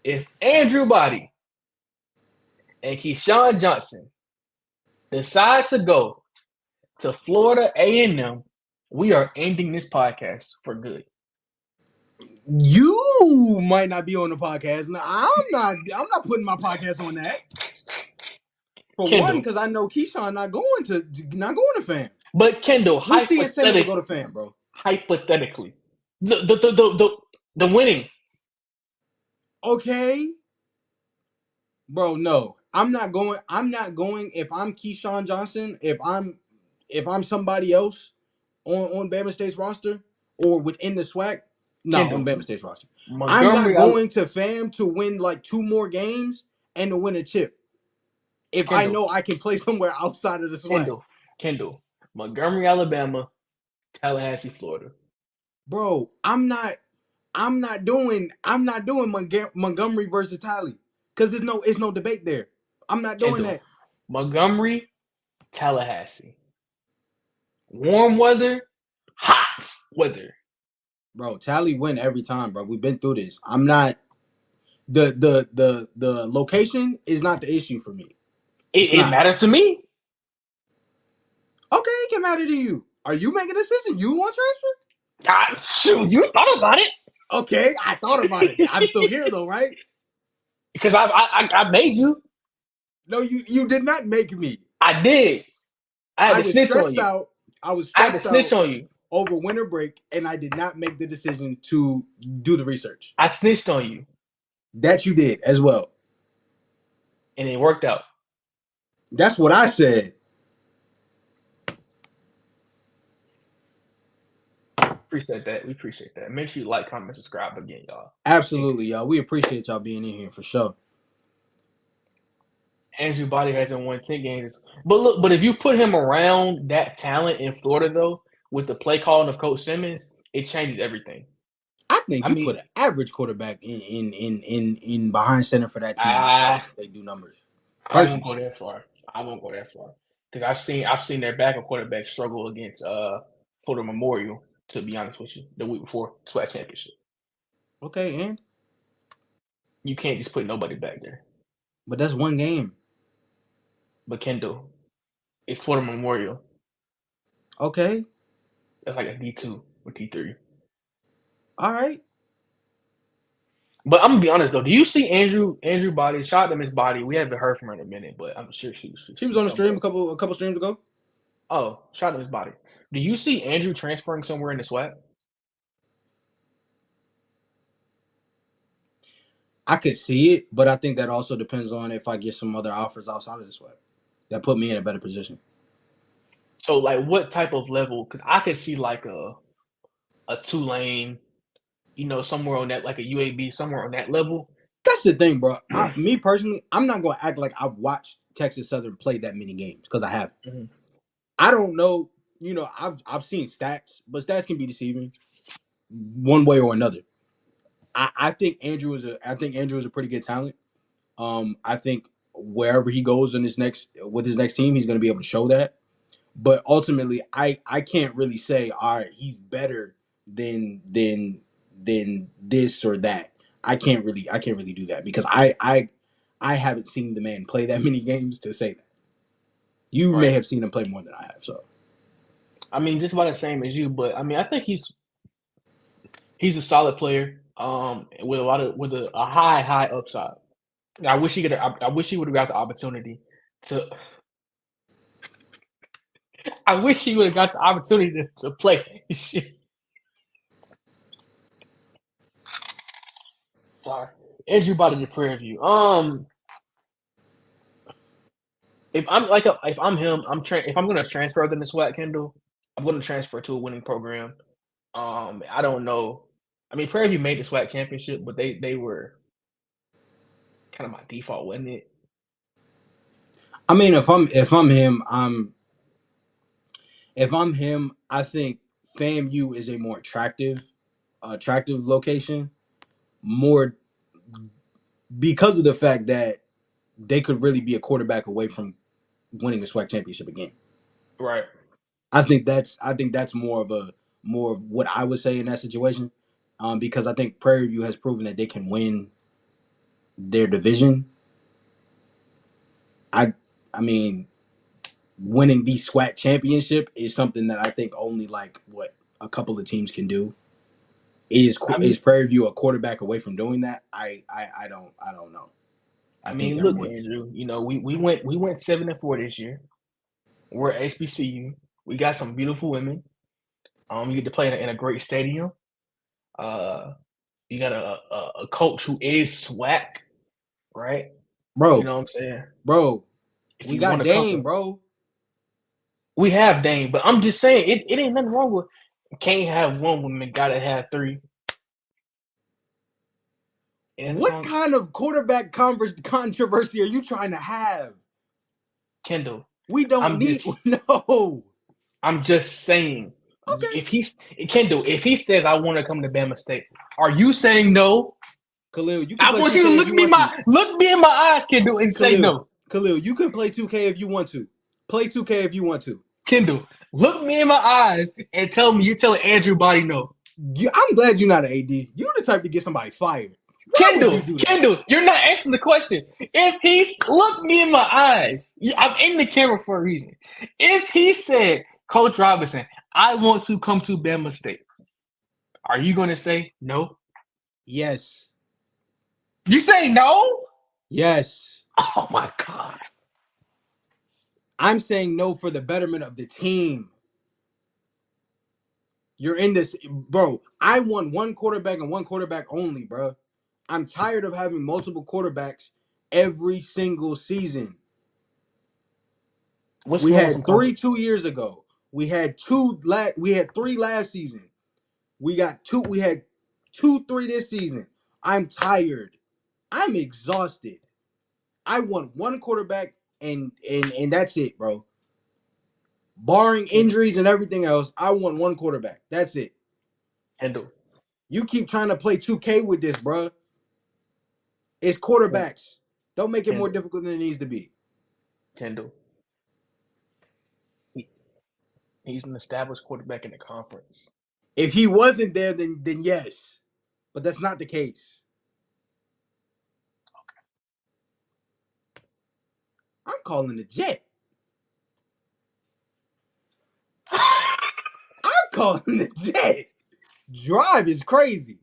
if Andrew Body and Keyshawn Johnson decide to go to Florida A&M, we are ending this podcast for good. You might not be on the podcast. No, I'm not putting my podcast on that. For Kendall. one, because I know Keyshawn not going to FAM. But Kendall, What's the incentive to go to FAM, bro? Hypothetically, the winning. Okay, bro. No, I'm not going. If I'm Keyshawn Johnson, if I'm somebody else on Bama State's roster or within the SWAC, no, Kendall. on Bama State's roster. Montgomery, I'm not going to FAM to win like 2 more games and to win a chip. If Kendall. I know I can play somewhere outside of the SWAC. Kendall, Montgomery, Alabama, Tallahassee, Florida. Bro, I'm not doing Montgomery versus Tally because it's no debate there. I'm not doing Kendall. that. Montgomery, Tallahassee. Warm weather, hot weather. Bro, Tally win every time, bro. We've been through this. I'm not the location is not the issue for me. It matters to me. Okay, it can matter to you. Are you making a decision? You want transfer? Shoot, you thought about it. Okay, I thought about it. I'm still here though, right? Because I made you. No, you did not make me. I did. I had to snitch on you. I was I had to snitch on you over winter break, and I did not make the decision to do the research. I snitched on you. That you did as well. And it worked out. That's what I said. Appreciate that. We appreciate that. Make sure you like, comment, subscribe again, y'all. Absolutely, y'all. We appreciate y'all being in here for sure. Andrew Body hasn't won 10 games. But if you put him around that talent in Florida, though, with the play calling of Coach Simmons, it changes everything. I think you put an average quarterback in behind center for that team. They do numbers. I won't go that far. Because I've seen their backup quarterback struggle against Florida Memorial, to be honest with you, the week before SWAC championship. Okay, and you can't just put nobody back there. But that's one game. But Kendall, it's Florida Memorial. Okay. That's like a D2 or D3. All right. But I'm gonna be honest though. Do you see Andrew Body? Shout out to Miss Body. We haven't heard from her in a minute, but I'm sure she was on the stream a couple streams ago. Oh, shout out to Miss Body. Do you see Andrew transferring somewhere in the SWAC? I could see it, but I think that also depends on if I get some other offers outside of the SWAC that put me in a better position. So, like, what type of level? Because I could see like a Tulane, somewhere on that, like a UAB, somewhere on that level. That's the thing, bro. Me personally, I'm not going to act like I've watched Texas Southern play that many games because I haven't. Mm-hmm. I don't know. I've seen stats, but stats can be deceiving one way or another. I think Andrew is a pretty good talent. I think wherever he goes with his next team, he's going to be able to show that. But ultimately, I can't really say, all right, he's better than this or that. I can't really do that because I haven't seen the man play that many games to say that. You may have seen him play more than I have. So, I mean, just about the same as you, but I mean, I think he's a solid player. With a high upside. I wish he would have got the opportunity to. I wish he would have got the opportunity to play. Sorry, Andrew Body to Prairie View. If I'm him, if I'm gonna transfer than the SWAC, Kendall, I'm gonna transfer to a winning program. I don't know. I mean, Prairie View made the SWAC championship, but they were kind of by default, wasn't it? I mean, if I'm him, If I'm him, I think FAMU is a more attractive location, more because of the fact that they could really be a quarterback away from winning a SWAC championship again. Right. I think that's more of what I would say in that situation, because I think Prairie View has proven that they can win their division. I mean, winning the SWAC championship is something that I think only like what a couple of teams can do. I Is mean, Prairie View a quarterback away from doing that? I don't know. I think they're look, more. Andrew. We went 7-4 this year. We're at HBCU. We got some beautiful women. You get to play in a great stadium. You got a coach who is SWAC, right? You Bro, know what I'm saying? If we you got want to come Dame, from, bro. we have Dame, but I'm just saying it ain't nothing wrong with. Can't have one woman, gotta have three. And What kind of quarterback controversy are you trying to have? Kendall. We don't I'm need just no. I'm just saying, Okay, if he's Kendall, if he says I want to come to Bama State, are you saying no? Khalil, you can I play want you to 2K if you want to. look me in my eyes, Kendall, and say no. Khalil, you can play 2K if you want to. Play 2K if you want to. Kendall, look me in my eyes and tell me you're telling Andrew Body no. I'm glad you're not an AD. You're the type to get somebody fired. Why would you do that? Kendall, you're not answering the question. If he's look me in my eyes, I'm in the camera for a reason. If he said, Coach Robinson, I want to come to Bama State, are you going to say no? Yes. You say no? Yes. Oh my God. I'm saying no for the betterment of the team. You're in this, bro. I want one quarterback and one quarterback only, bro. I'm tired of having multiple quarterbacks every single season. What's We wrong with some had three comfort? 2 years ago. We had we had three last season. We got two. We had 2, 3 this season. I'm tired. I'm exhausted. I want one quarterback and that's it, bro. Barring injuries and everything else, I want one quarterback. That's it. Kendall. You keep trying to play 2K with this, bro. It's quarterbacks. Don't make it more difficult than it needs to be. Kendall. He's an established quarterback in the conference. If he wasn't there, then yes. But that's not the case. I'm calling the jet. I'm calling the jet. Drive is crazy.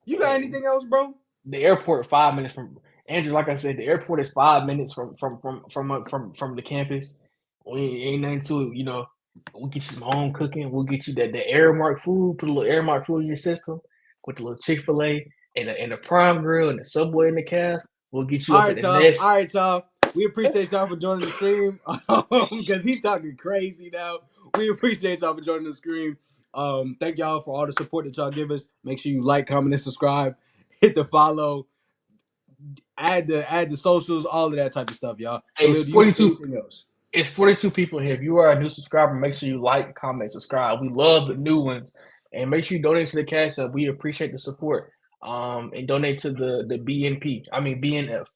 You got anything else, bro? The airport 5 minutes from Andrew. Like I said, the airport is 5 minutes from the campus. We ain't nothing to it. We'll get you some home cooking. We'll get you the Airmark food. Put a little Airmark food in your system with the little Chick-fil-A and the Prime Grill and the Subway in the cast. We'll get you All up at right, the y'all. Nest. All right, y'all. We appreciate y'all for joining the stream because he's talking crazy now. We appreciate y'all for joining the stream. Thank y'all for all the support that y'all give us. Make sure you like, comment, and subscribe. Hit the follow. Add the socials, all of that type of stuff, y'all. Hey, Khalil, it's do you have 42. anything else? It's 42 people here. If you are a new subscriber, make sure you like, comment, subscribe. We love the new ones. And make sure you donate to the Cash App. We appreciate the support. And donate to the BNF.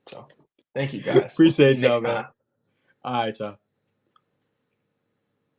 So thank you guys. We'll see you Appreciate y'all, next man. time. All right, y'all.